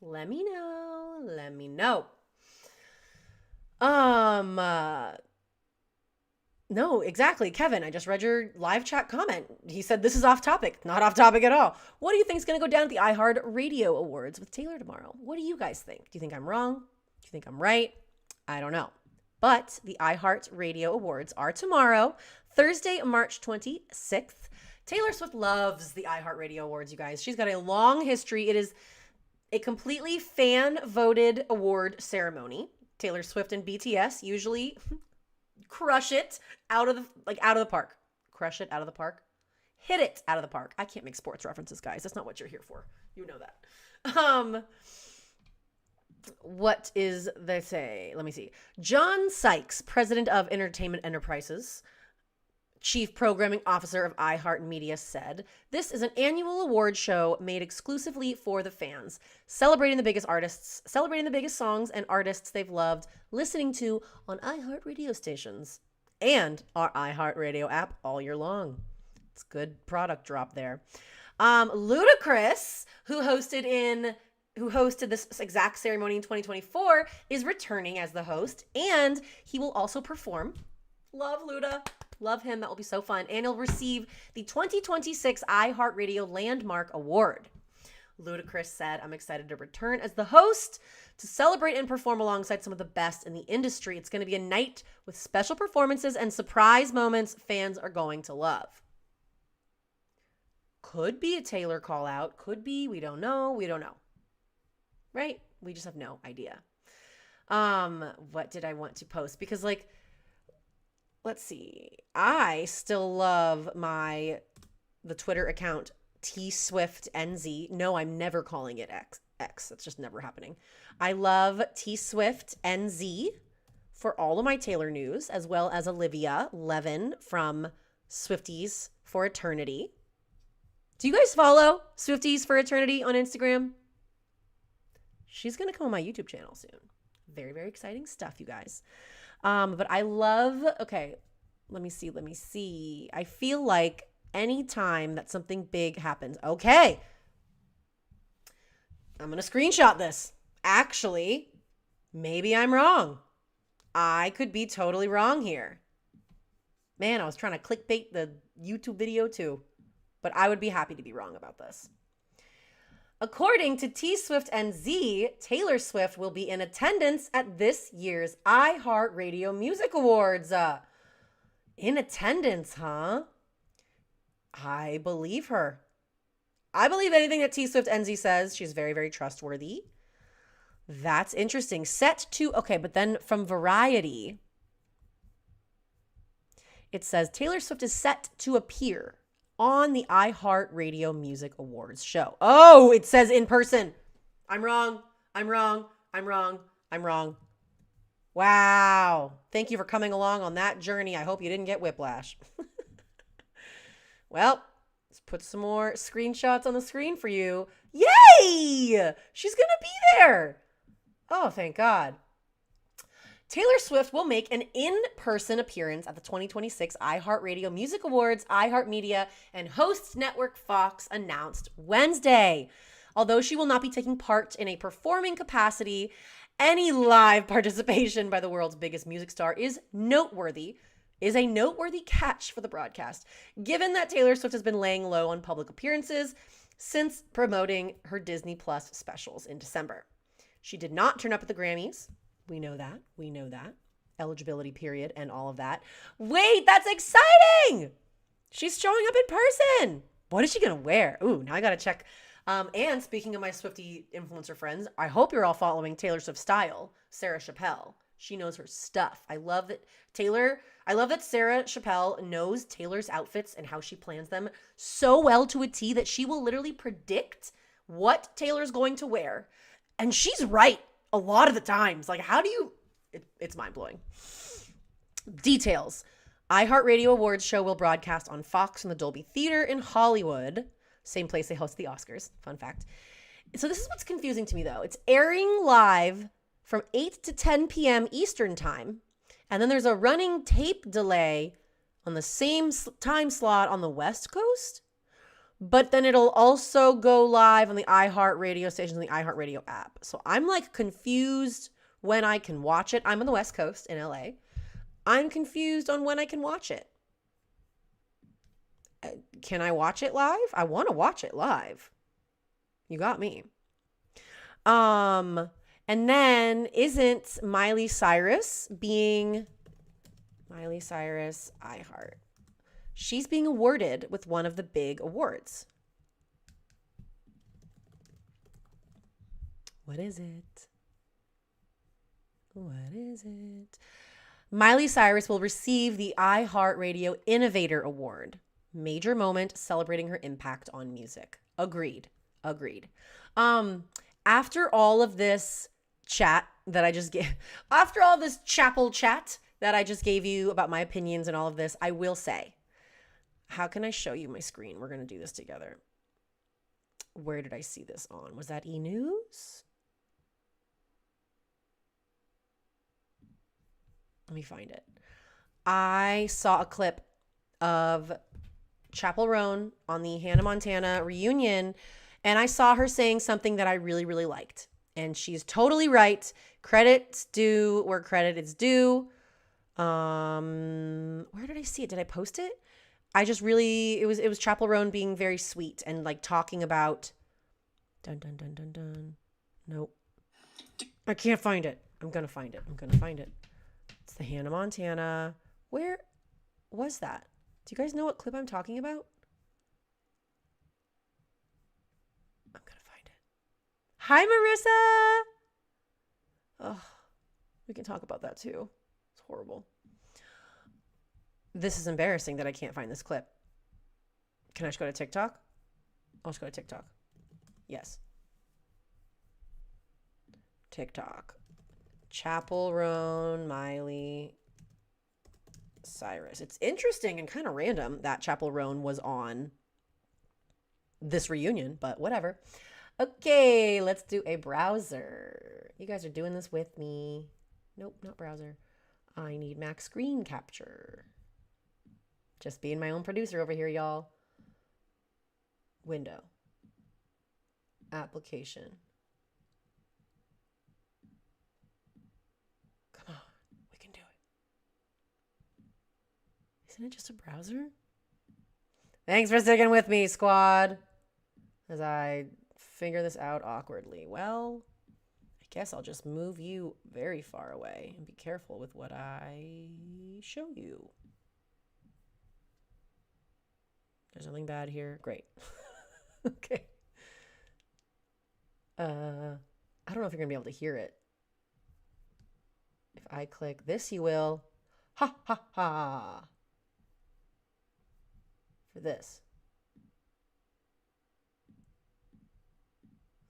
Let me know. No, exactly. Kevin, I just read your live chat comment. He said this is off topic. Not off topic at all. What do you think is going to go down at the iHeartRadio Awards with Taylor tomorrow? What do you guys think? Do you think I'm wrong? Do you think I'm right? I don't know. But the iHeartRadio Awards are tomorrow, Thursday, March 26th. Taylor Swift loves the iHeartRadio Awards, you guys. She's got a long history. It is a completely fan-voted award ceremony. Taylor Swift and BTS usually crush it out of the park. Crush it out of the park. Hit it out of the park. I can't make sports references, guys. That's not what you're here for. You know that. What is they say? Let me see. John Sykes, president of Entertainment Enterprises, chief programming officer of iHeart Media, said, "This is an annual award show made exclusively for the fans, celebrating the biggest artists, celebrating the biggest songs and artists they've loved listening to on iHeart radio stations and our iHeartRadio app all year long." It's good product drop there. Ludacris, who hosted this exact ceremony in 2024, is returning as the host, and he will also perform. Love Luda. Love him. That will be so fun. And he'll receive the 2026 iHeartRadio Landmark Award. Ludacris said, "I'm excited to return as the host to celebrate and perform alongside some of the best in the industry. It's going to be a night with special performances and surprise moments fans are going to love." Could be a Taylor call out. Could be. We don't know. Right? We just have no idea. What did I want to post? Because let's see. I still love the Twitter account TSwiftNZ. No, I'm never calling it X. That's just never happening. I love TSwiftNZ for all of my Taylor news, as well as Olivia Levin from Swifties for Eternity. Do you guys follow Swifties for Eternity on Instagram? She's going to come on my YouTube channel soon. Very, very exciting stuff, you guys. But I love, okay, let me see. I feel like anytime that something big happens, okay, I'm going to screenshot this. Actually, maybe I'm wrong. I could be totally wrong here. Man, I was trying to clickbait the YouTube video too, but I would be happy to be wrong about this. According to TSwiftNZ, Taylor Swift will be in attendance at this year's iHeartRadio Music Awards. In attendance, huh? I believe her. I believe anything that TSwiftNZ says. She's very, very trustworthy. That's interesting. Okay, but then from Variety, it says Taylor Swift is set to appear on the iHeartRadio Music Awards show. Oh, it says in person. I'm wrong. Wow. Thank you for coming along on that journey. I hope you didn't get whiplash. Well, let's put some more screenshots on the screen for you. Yay! She's going to be there. Oh, thank God. Taylor Swift will make an in-person appearance at the 2026 iHeartRadio Music Awards, iHeartMedia, and host network Fox announced Wednesday. Although she will not be taking part in a performing capacity, any live participation by the world's biggest music star is a noteworthy catch for the broadcast, given that Taylor Swift has been laying low on public appearances since promoting her Disney Plus specials in December. She did not turn up at the Grammys. We know that. Eligibility period and all of that. Wait, that's exciting! She's showing up in person. What is she going to wear? Ooh, now I got to check. And speaking of my Swiftie influencer friends, I hope you're all following Taylor Swift style, Sarah Chappell. She knows her stuff. I love that Sarah Chappell knows Taylor's outfits and how she plans them so well to a T that she will literally predict what Taylor's going to wear. And she's right a lot of the times. Like, how do you... It's mind-blowing. Details. iHeartRadio Awards show will broadcast on Fox in the Dolby Theater in Hollywood. Same place they host the Oscars. Fun fact. So this is what's confusing to me, though. It's airing live from 8 to 10 p.m. Eastern time. And then there's a running tape delay on the same time slot on the West Coast. But then it'll also go live on the iHeartRadio stations and the iHeartRadio app. So I'm like confused when I can watch it. I'm on the West Coast in LA. I'm confused on when I can watch it. Can I watch it live? I want to watch it live. You got me. And then isn't Miley Cyrus iHeart? She's being awarded with one of the big awards. What is it? Miley Cyrus will receive the iHeartRadio Innovator Award. Major moment celebrating her impact on music. Agreed. After all of this chat that I just gave, after all this Chappell chat that I just gave you about my opinions and all of this, I will say, how can I show you my screen? We're going to do this together. Where did I see this on? Was that E-News? Let me find it. I saw a clip of Chappell Roan on the Hannah Montana reunion, and I saw her saying something that I really, really liked. And she's totally right. Credit's due where credit is due. Where did I see it? Did I post it? It was Chappell Roan being very sweet and like talking about Nope. I can't find it. I'm gonna find it. It's the Hannah Montana. Where was that? Do you guys know what clip I'm talking about? I'm gonna find it. Hi, Marissa. Oh, we can talk about that too. It's horrible. This is embarrassing that I can't find this clip. Can I just go to TikTok? I'll just go to TikTok. Yes. TikTok. Chappell Roan, Miley Cyrus. It's interesting and kind of random that Chappell Roan was on this reunion, but whatever. Okay, let's do a browser. You guys are doing this with me. Nope, not browser. I need Mac screen capture. Just being my own producer over here, y'all. Window. Application. Come on, we can do it. Isn't it just a browser? Thanks for sticking with me, squad, as I figure this out awkwardly. Well, I guess I'll just move you very far away and be careful with what I show you. There's nothing bad here. Great. Okay. I don't know if you're going to be able to hear it. If I click this, you will. Ha, ha, ha. For this.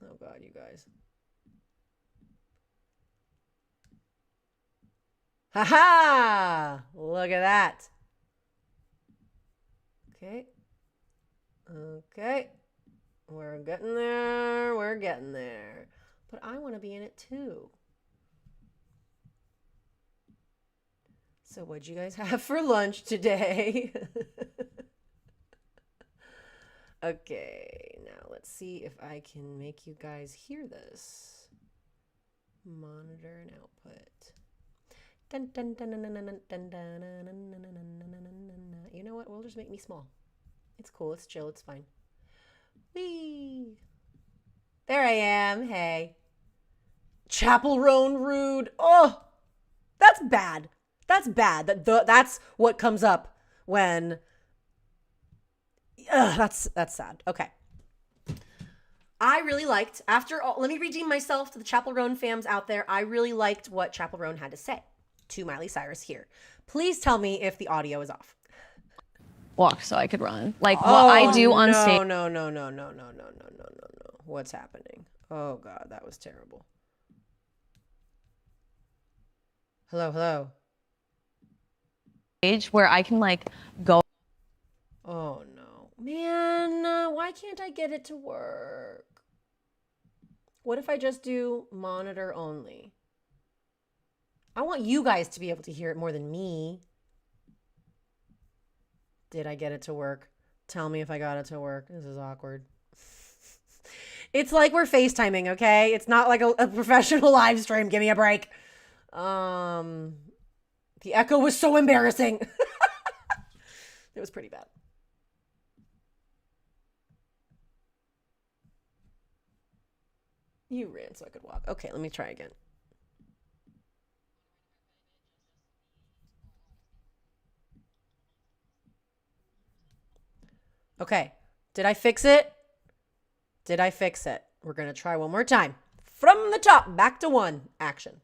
Oh God, you guys. Ha ha! Look at that. Okay. Okay. We're getting there. We're getting there. But I want to be in it too. So what'd you guys have for lunch today? Okay, now let's see if I can make you guys hear this. Monitor and output. Dun, dun, dun, dun, dun, dun, dun, dun, dun, dun, dun, dun, dun, dun. You know what? We'll just make me small. It's cool. It's chill. It's fine. Whee! There I am. Hey. Chappell Roan rude. Oh, that's bad. That's bad. That's what comes up when... that's sad. Okay. I really liked, after all, let me redeem myself to the Chappell Roan fams out there. I really liked what Chappell Roan had to say to Miley Cyrus here. Please tell me if the audio is off. Walk so I could run. Like what I do on stage. No. What's happening? Oh God, that was terrible. Hello. Where I can like go. Oh no. Man, why can't I get it to work? What if I just do monitor only? I want you guys to be able to hear it more than me. Did I get it to work? Tell me if I got it to work. This is awkward. It's like we're FaceTiming, okay? It's not like a professional live stream. Give me a break. The echo was so embarrassing. It was pretty bad. You ran so I could walk. Okay, let me try again. Okay, did I fix it? Did I fix it? We're going to try one more time. From the top, back to 1, action.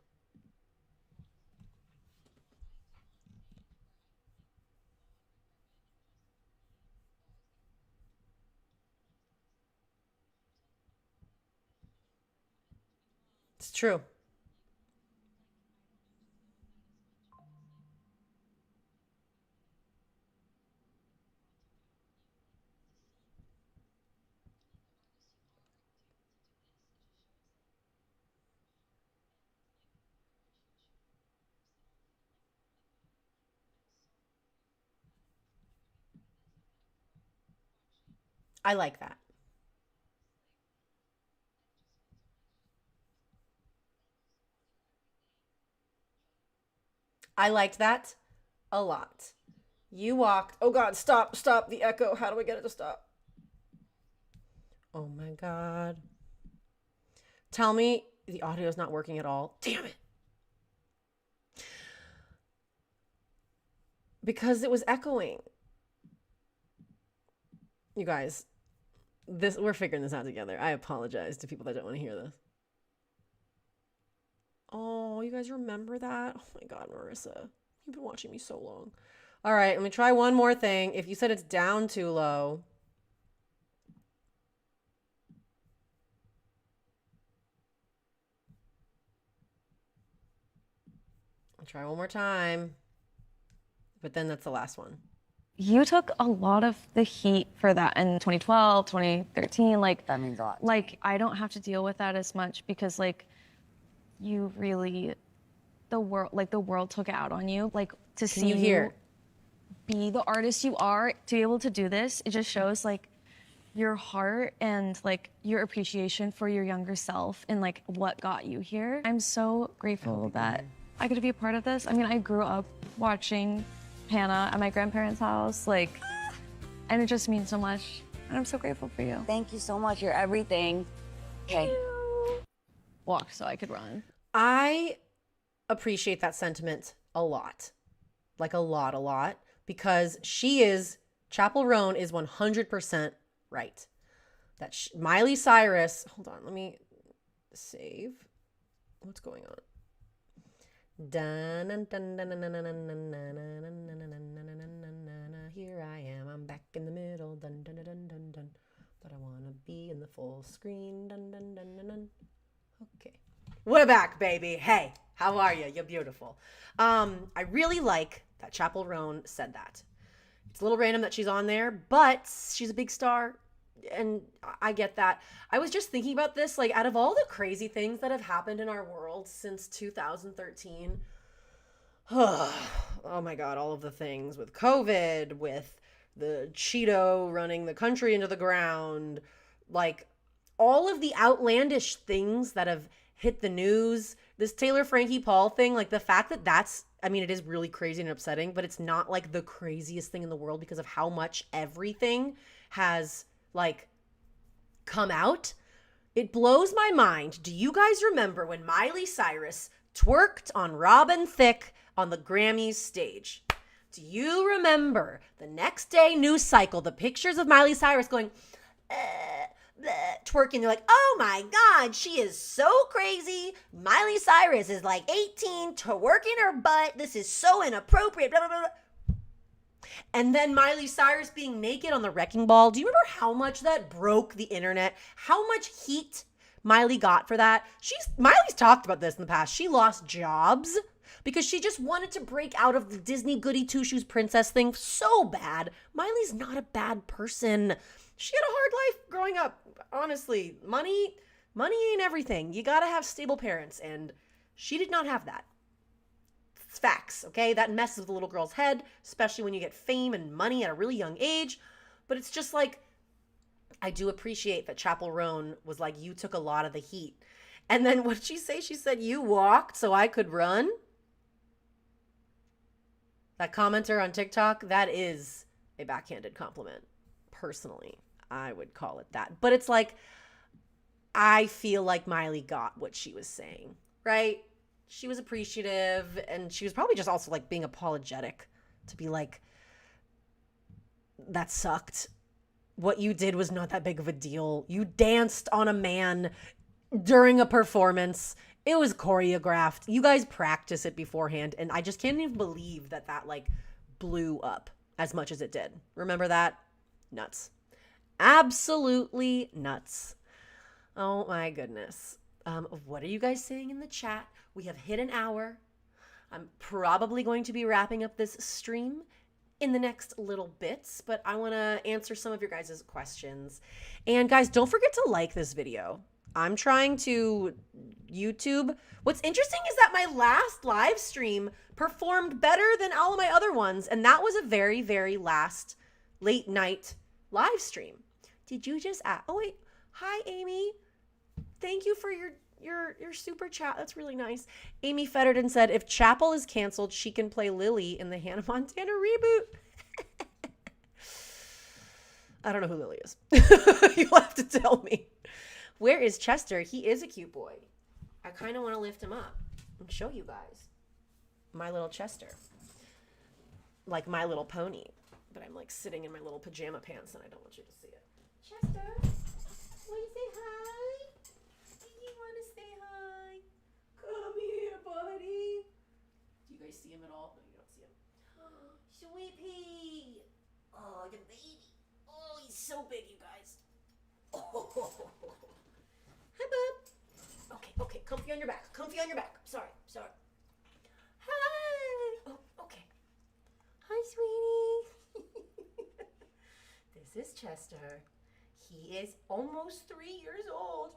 It's true. I like that. I liked that a lot. You walked. Oh God, stop the echo. How do I get it to stop? Oh my God. Tell me the audio is not working at all. Damn it. Because it was echoing. You guys, we're figuring this out together. I apologize to people that don't want to hear this. Oh, you guys remember that? Oh my God, Marissa. You've been watching me so long. All right, let me try one more thing. If you said it's down too low. I'll try one more time. But then that's the last one. You took a lot of the heat for that in 2012, 2013. Like That means a lot. Like I don't have to deal with that as much because like you really, the world took it out on you. Like to see you hear? Be the artist you are, to be able to do this, it just shows like your heart and like your appreciation for your younger self and like what got you here. I'm so grateful that I get to be a part of this. I mean, I grew up watching Hannah at my grandparents' house, like, and it just means so much. And I'm so grateful for you. Thank you so much. You're everything. Okay. Walk so I could run. I appreciate that sentiment a lot. Like a lot. Because Chappell Roan is 100% right. That Miley Cyrus, hold on, let me save. What's going on? Here I am, I'm back in the middle. But I want to be in the full full screen. Dun, dun, dun, dun, dun. Okay. We're back, baby. Hey, how are you? You're beautiful. I really like that Chappell Roan said that. It's a little random that she's on there, but she's a big star, and I get that. I was just thinking about this, like, out of all the crazy things that have happened in our world since 2013, oh my God, all of the things with COVID, with the Cheeto running the country into the ground, like, all of the outlandish things that have hit the news, this Taylor Frankie Paul thing, like the fact that that's, I mean, it is really crazy and upsetting, but it's not like the craziest thing in the world because of how much everything has like come out. It blows my mind. Do you guys remember when Miley Cyrus twerked on Robin Thicke on the Grammys stage? Do you remember the next day news cycle, the pictures of Miley Cyrus going, twerking? They're like, oh my God, she is so crazy. Miley Cyrus is like 18, twerking her butt. This is so inappropriate, blah, blah, blah. And then Miley Cyrus being naked on the wrecking ball. Do you remember how much that broke the internet? How much heat Miley got for that? Miley's talked about this in the past. She lost jobs because she just wanted to break out of the Disney goody two-shoes princess thing so bad. Miley's not a bad person. She had a hard life growing up. Honestly, money ain't everything. You gotta have stable parents, and she did not have that. It's facts, okay? That messes with the little girl's head, especially when you get fame and money at a really young age. But it's just like, I do appreciate that Chappell Roan was like, you took a lot of the heat. And then what did she say? She said, you walked so I could run. That commenter on TikTok, that is a backhanded compliment. Personally, I would call it that. But it's like, I feel like Miley got what she was saying, right? She was appreciative, and she was probably just also like being apologetic to be like, that sucked. What you did was not that big of a deal. You danced on a man during a performance. It was choreographed. You guys practice it beforehand, and I just can't even believe that that like blew up as much as it did. Remember that? Nuts. Absolutely nuts. Oh my goodness. What are you guys saying in the chat? We have hit an hour. I'm probably going to be wrapping up this stream in the next little bits, but I want to answer some of your guys' questions. And guys, don't forget to like this video. I'm trying to YouTube. What's interesting is that my last live stream performed better than all of my other ones, and that was a very, very last late night live stream. Did you just ask? Oh wait, hi Amy. Thank you for your super chat. That's really nice. Amy Fetterden said, if Chappell is canceled, she can play Lily in the Hannah Montana reboot. I don't know who Lily is. You'll have to tell me. Where is Chester? He is a cute boy. I kind of want to lift him up and show you guys my little Chester. Like My Little Pony. But I'm like sitting in my little pajama pants and I don't want you to see it. Chester, will you say hi? Do you want to say hi? Come here, buddy. Do you guys see him at all? No, you don't see him. Oh, sweet pea. Oh, the baby. Oh, he's so big, you guys. Oh. Hi, bub. Okay, comfy on your back. Comfy on your back. Sorry. Hi. Oh, okay. Hi, sweetie. This is Chester. He is almost 3 years old.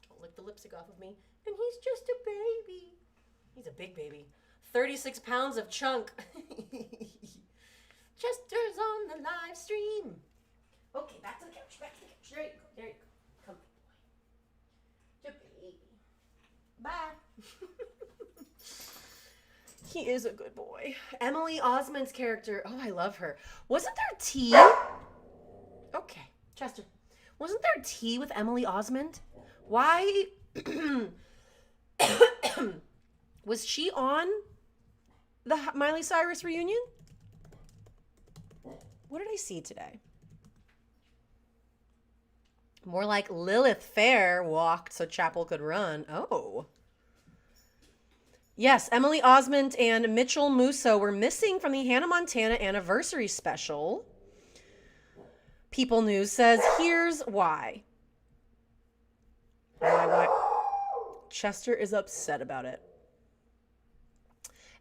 Don't lick the lipstick off of me. And he's just a baby. He's a big baby. 36 pounds of chunk. Chester's on the live stream. Okay, back to the couch. There you go. Come boy. Your baby. Bye. He is a good boy. Emily Osment's character. Oh, I love her. Wasn't there tea? Okay, Chester. Wasn't there tea with Emily Osment? Why? Was she on the Miley Cyrus reunion? What did I see today? More like Lilith Fair walked so Chappell could run. Oh. Yes, Emily Osment and Mitchell Musso were missing from the Hannah Montana anniversary special. People News says, here's why. Chester is upset about it.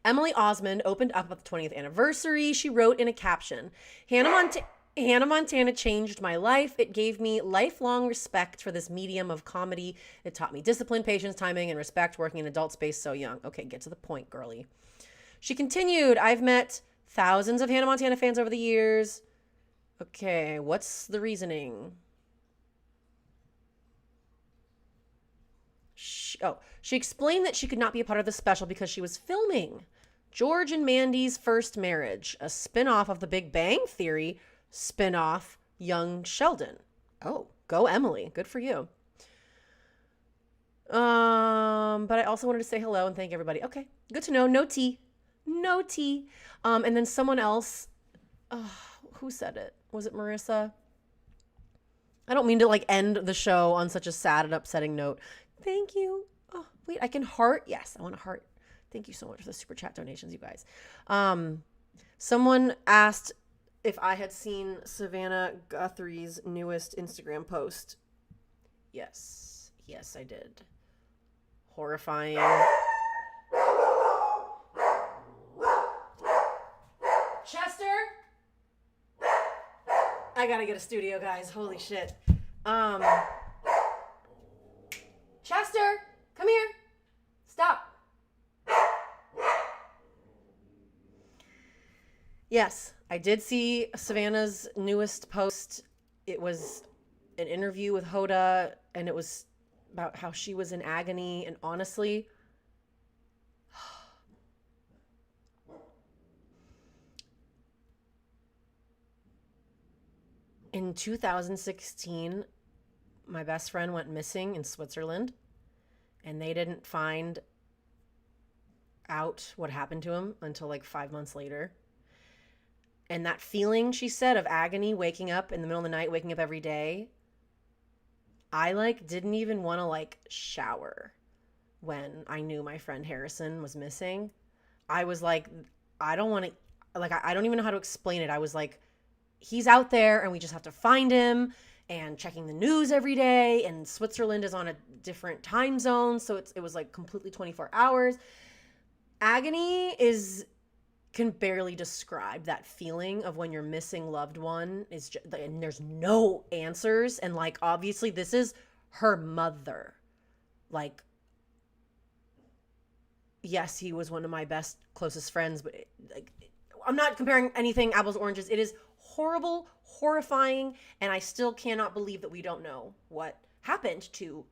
Emily Osmond opened up about the 20th anniversary. She wrote in a caption, Hannah Montana changed my life. It gave me lifelong respect for this medium of comedy. It taught me discipline, patience, timing, and respect working in adult space so young. Okay, get to the point, girly. She continued, I've met thousands of Hannah Montana fans over the years. Okay, what's the reasoning? She explained that she could not be a part of the special because she was filming George and Mandy's First Marriage, a spinoff of The Big Bang Theory spinoff, Young Sheldon. Oh, go Emily. Good for you. But I also wanted to say hello and thank everybody. Okay, good to know. No tea. No tea. And then someone else, who said it? Was it Marissa? I don't mean to like end the show on such a sad and upsetting note. Thank you. Oh, wait, I can heart. Yes, I want to heart. Thank you so much for the super chat donations, you guys. Someone asked if I had seen Savannah Guthrie's newest Instagram post. Yes, I did. Horrifying. Chester? I gotta get a studio, guys. Holy shit. Chester, come here. Stop. Yes, I did see Savannah's newest post. It was an interview with Hoda, and it was about how she was in agony. And honestly, in 2016, my best friend went missing in Switzerland, and they didn't find out what happened to him until like 5 months later. And that feeling, she said, of agony, waking up in the middle of the night, waking up every day, I like didn't even want to like shower when I knew my friend Harrison was missing. I was like, I don't want to, like, I don't even know how to explain it. I was like, he's out there and we just have to find him, and checking the news every day, and Switzerland is on a different time zone. So it was like completely 24 hours. Agony can barely describe that feeling of when your missing loved one is just, and there's no answers. And like, obviously this is her mother. Like, yes, he was one of my best, closest friends, but I'm not comparing anything apples to oranges. It is horrible, horrifying, and I still cannot believe that we don't know what happened to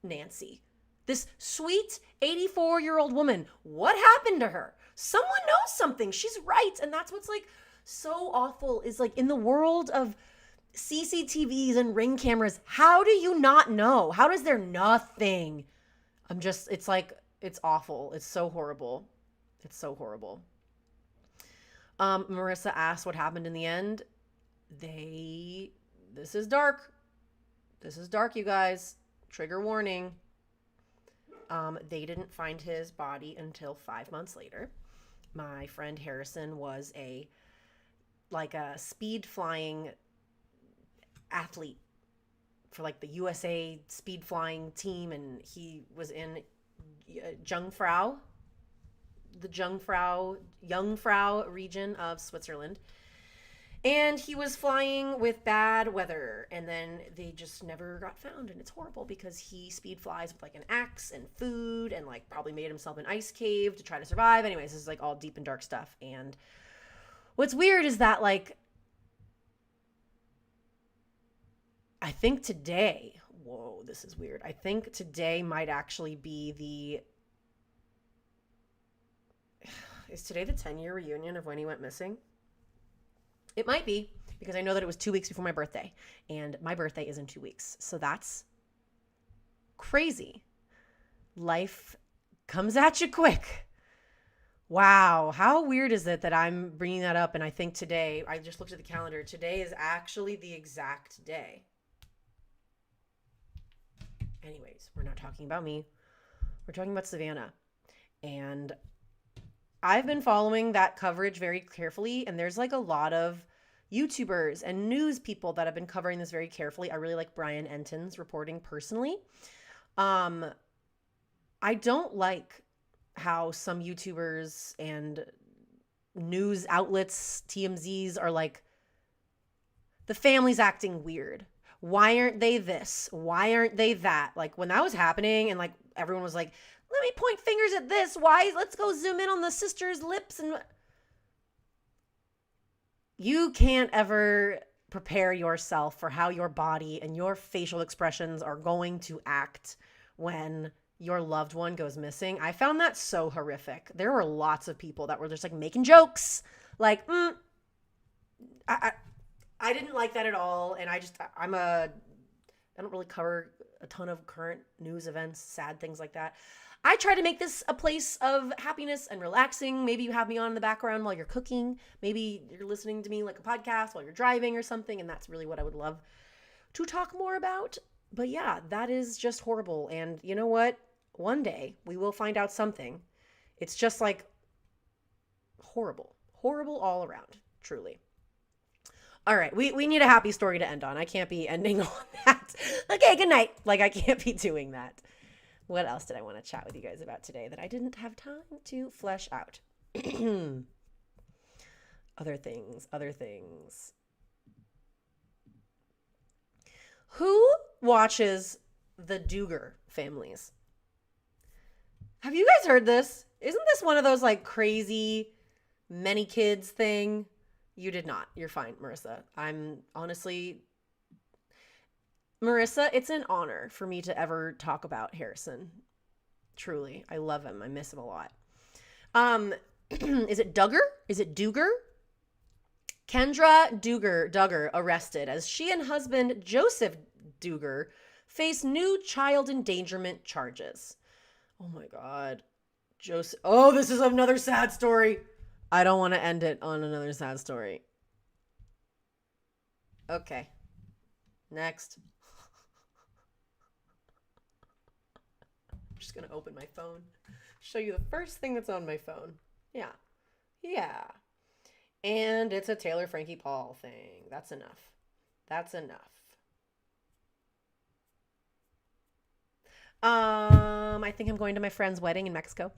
Nancy. This sweet 84-year-old woman, what happened to her? Someone knows something. She's right. And that's what's like so awful is like in the world of CCTVs and Ring cameras, how do you not know? How does there nothing? It's like, it's awful. It's so horrible. It's so horrible. Marissa asked what happened in the end. This is dark. This is dark, you guys. Trigger warning. They didn't find his body until 5 months later. My friend Harrison was a speed flying athlete for like the USA speed flying team, and he was in Jungfrau region of Switzerland. And he was flying with bad weather, and then they just never got found. And it's horrible because he speed flies with like an axe and food, and like probably made himself an ice cave to try to survive. Anyways, this is like all deep and dark stuff. And what's weird is that like, I think today, whoa, this is weird. I think today might actually be is today the 10-year reunion of when he went missing? It might be, because I know that it was 2 weeks before my birthday, and my birthday is in 2 weeks. So that's crazy. Life comes at you quick. Wow. How weird is it that I'm bringing that up? And I think today, I just looked at the calendar. Today is actually the exact day. Anyways, we're not talking about me. We're talking about Savannah. And I've been following that coverage very carefully, and there's like a lot of YouTubers and news people that have been covering this very carefully. I really like Brian Enton's reporting personally. I don't like how some YouTubers and news outlets, TMZs, are like, the family's acting weird. Why aren't they this? Why aren't they that? Like, when that was happening and like everyone was like, let me point fingers at this. Why? Let's go zoom in on the sister's lips. And you can't ever prepare yourself for how your body and your facial expressions are going to act when your loved one goes missing. I found that so horrific. There were lots of people that were just like making jokes. Like, I didn't like that at all. And I don't really cover a ton of current news events, sad things like that. I try to make this a place of happiness and relaxing. Maybe you have me on in the background while you're cooking. Maybe you're listening to me like a podcast while you're driving or something. And that's really what I would love to talk more about. But yeah, that is just horrible. And you know what? One day we will find out something. It's just like horrible all around, truly. All right, we need a happy story to end on. I can't be ending on that. Okay, good night. Like, I can't be doing that. What else did I want to chat with you guys about today that I didn't have time to flesh out? Other things. Who watches the Duger families? Have you guys heard this? Isn't this one of those like crazy many kids thing? You did not. You're fine, Marissa. I'm honestly, Marissa, it's an honor for me to ever talk about Harrison. Truly. I love him. I miss him a lot. Is it Duggar? Is it Duger? Kendra Duggar arrested as she and husband Joseph Duggar face new child endangerment charges. Oh my God. Joseph. Oh, this is another sad story. I don't want to end it on another sad story. Okay. Next. I'm just going to open my phone. Show you the first thing that's on my phone. Yeah. And it's a Taylor Frankie Paul thing. That's enough. I think I'm going to my friend's wedding in Mexico.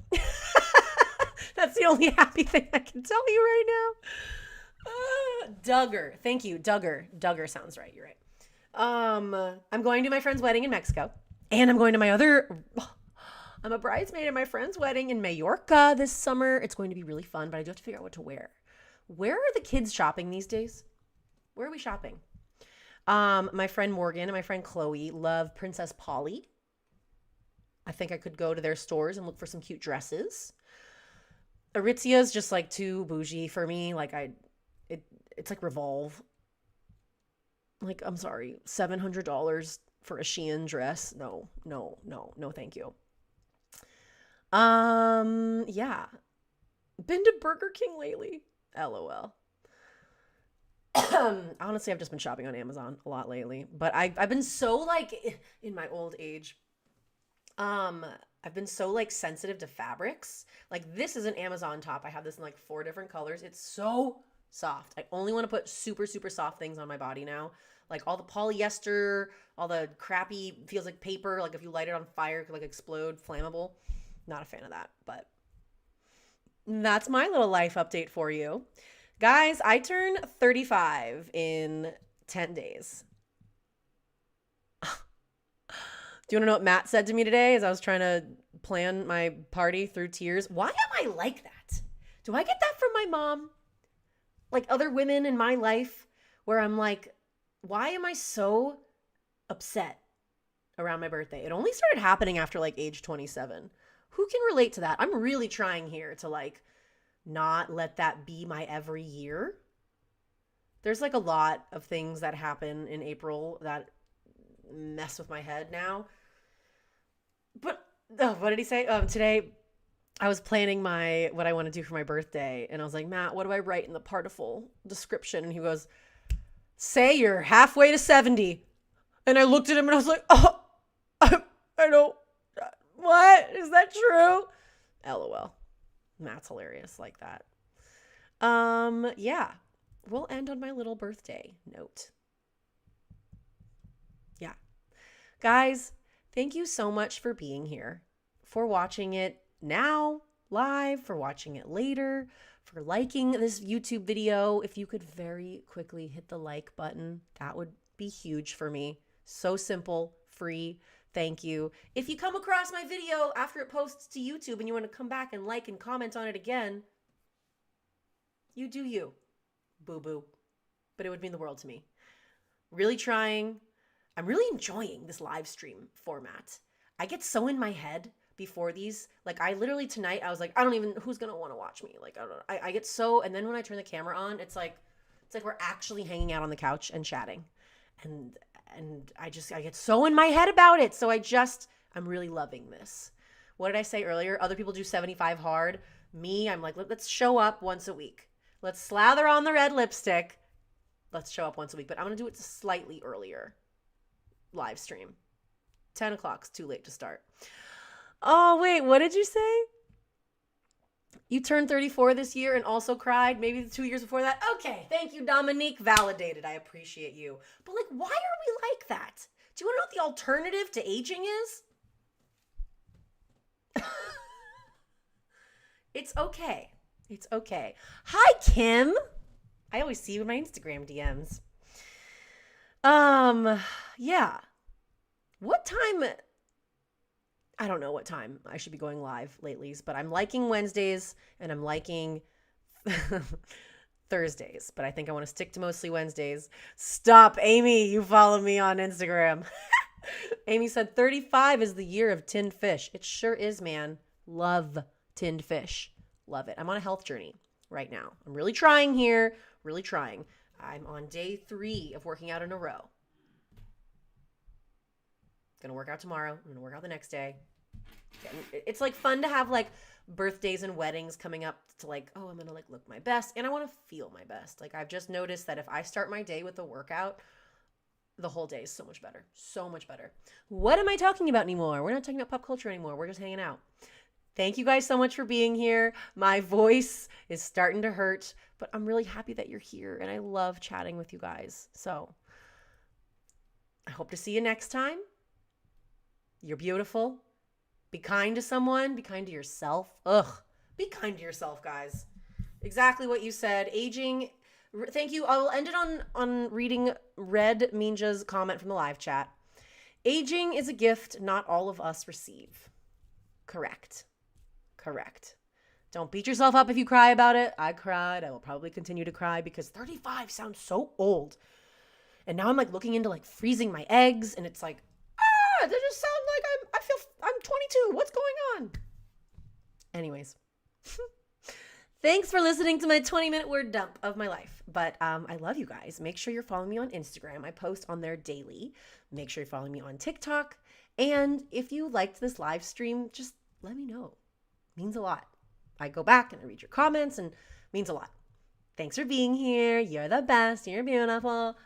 That's the only happy thing I can tell you right now. Duggar. Thank you. Duggar sounds right. You're right. I'm going to my friend's wedding in Mexico. And I'm going to I'm a bridesmaid at my friend's wedding in Mallorca this summer. It's going to be really fun, but I do have to figure out what to wear. Where are the kids shopping these days? Where are we shopping? My friend Morgan and my friend Chloe love Princess Polly. I think I could go to their stores and look for some cute dresses. Aritzia's just like too bougie for me. Like it's like Revolve. Like, I'm sorry, $700 for a Shein dress. No, thank you. Yeah. Been to Burger King lately. LOL. Honestly, I've just been shopping on Amazon a lot lately, but I've been so like in my old age. I've been so like sensitive to fabrics. Like, this is an Amazon top. I have this in like 4 different colors. It's so soft. I only want to put super, super soft things on my body now. Like all the polyester, all the crappy, feels like paper. Like if you light it on fire, it could like explode, flammable. Not a fan of that, but that's my little life update for you. Guys, I turn 35 in 10 days. Do you want to know what Matt said to me today as I was trying to plan my party through tears? Why am I like that? Do I get that from my mom? Like other women in my life where I'm like, why am I so upset around my birthday? It only started happening after like age 27. Who can relate to that? I'm really trying here to like not let that be my every year. There's like a lot of things that happen in April that mess with my head now. But what did he say? Today I was planning what I want to do for my birthday, and I was like, Matt, what do I write in the participle description? And he goes, say you're halfway to 70. And I looked at him and I was like, oh, I don't, what? Is that true? LOL. Matt's hilarious like that. Yeah, we'll end on my little birthday note. Yeah. Guys, Thank you so much for being here, for watching it now live, for watching it later, for liking this YouTube video. If you could very quickly hit the like button, that would be huge for me. So simple, free. Thank you. If you come across my video after it posts to YouTube and you want to come back and like and comment on it again, you do you, boo-boo. But it would mean the world to me. Really trying. I'm really enjoying this live stream format. I get so in my head before these. Like, I literally tonight, I was like, I don't even, who's going to want to watch me? Like, I don't know. I get so, and then when I turn the camera on, it's like we're actually hanging out on the couch and chatting. And I get so in my head about it. So I'm really loving this. What did I say earlier? Other people do 75 hard. Me, I'm like, let's show up once a week. Let's slather on the red lipstick. Let's show up once a week. But I'm going to do it slightly earlier. Live stream. 10 o'clock's too late to start. Oh, wait, what did you say? You turned 34 this year and also cried maybe 2 years before that? Okay, thank you, Dominique. Validated. I appreciate you. But, like, why are we like that? Do you want to know what the alternative to aging is? It's okay. It's okay. Hi, Kim. I always see you in my Instagram DMs. Yeah. What time? I don't know what time I should be going live lately, but I'm liking Wednesdays and I'm liking Thursdays, but I think I want to stick to mostly Wednesdays. Stop, Amy. You follow me on Instagram. Amy said 35 is the year of tinned fish. It sure is, man. Love tinned fish. Love it. I'm on a health journey right now. I'm really trying here. Really trying. I'm on day 3 of working out in a row. Gonna work out tomorrow. I'm gonna work out the next day. It's like fun to have like birthdays and weddings coming up to like, oh, I'm gonna like look my best and I want to feel my best. Like, I've just noticed that if I start my day with a workout, the whole day is so much better. So much better. What am I talking about anymore? We're not talking about pop culture anymore. We're just hanging out. Thank you guys so much for being here. My voice is starting to hurt, but I'm really happy that you're here and I love chatting with you guys. So I hope to see you next time. You're beautiful. Be kind to someone. Be kind to yourself. Ugh. Be kind to yourself, guys. Exactly what you said. Aging. Thank you. I will end it on reading Red Minja's comment from the live chat. Aging is a gift not all of us receive. Correct. Don't beat yourself up if you cry about it. I cried. I will probably continue to cry because 35 sounds so old. And now I'm like looking into like freezing my eggs and it's like, they just sound like I'm 22. What's going on? Anyways. Thanks for listening to my 20-minute word dump of my life. But I love you guys. Make sure you're following me on Instagram. I post on there daily. Make sure you're following me on TikTok. And if you liked this live stream, just let me know. It means a lot. I go back and I read your comments and it means a lot. Thanks for being here. You're the best. You're beautiful.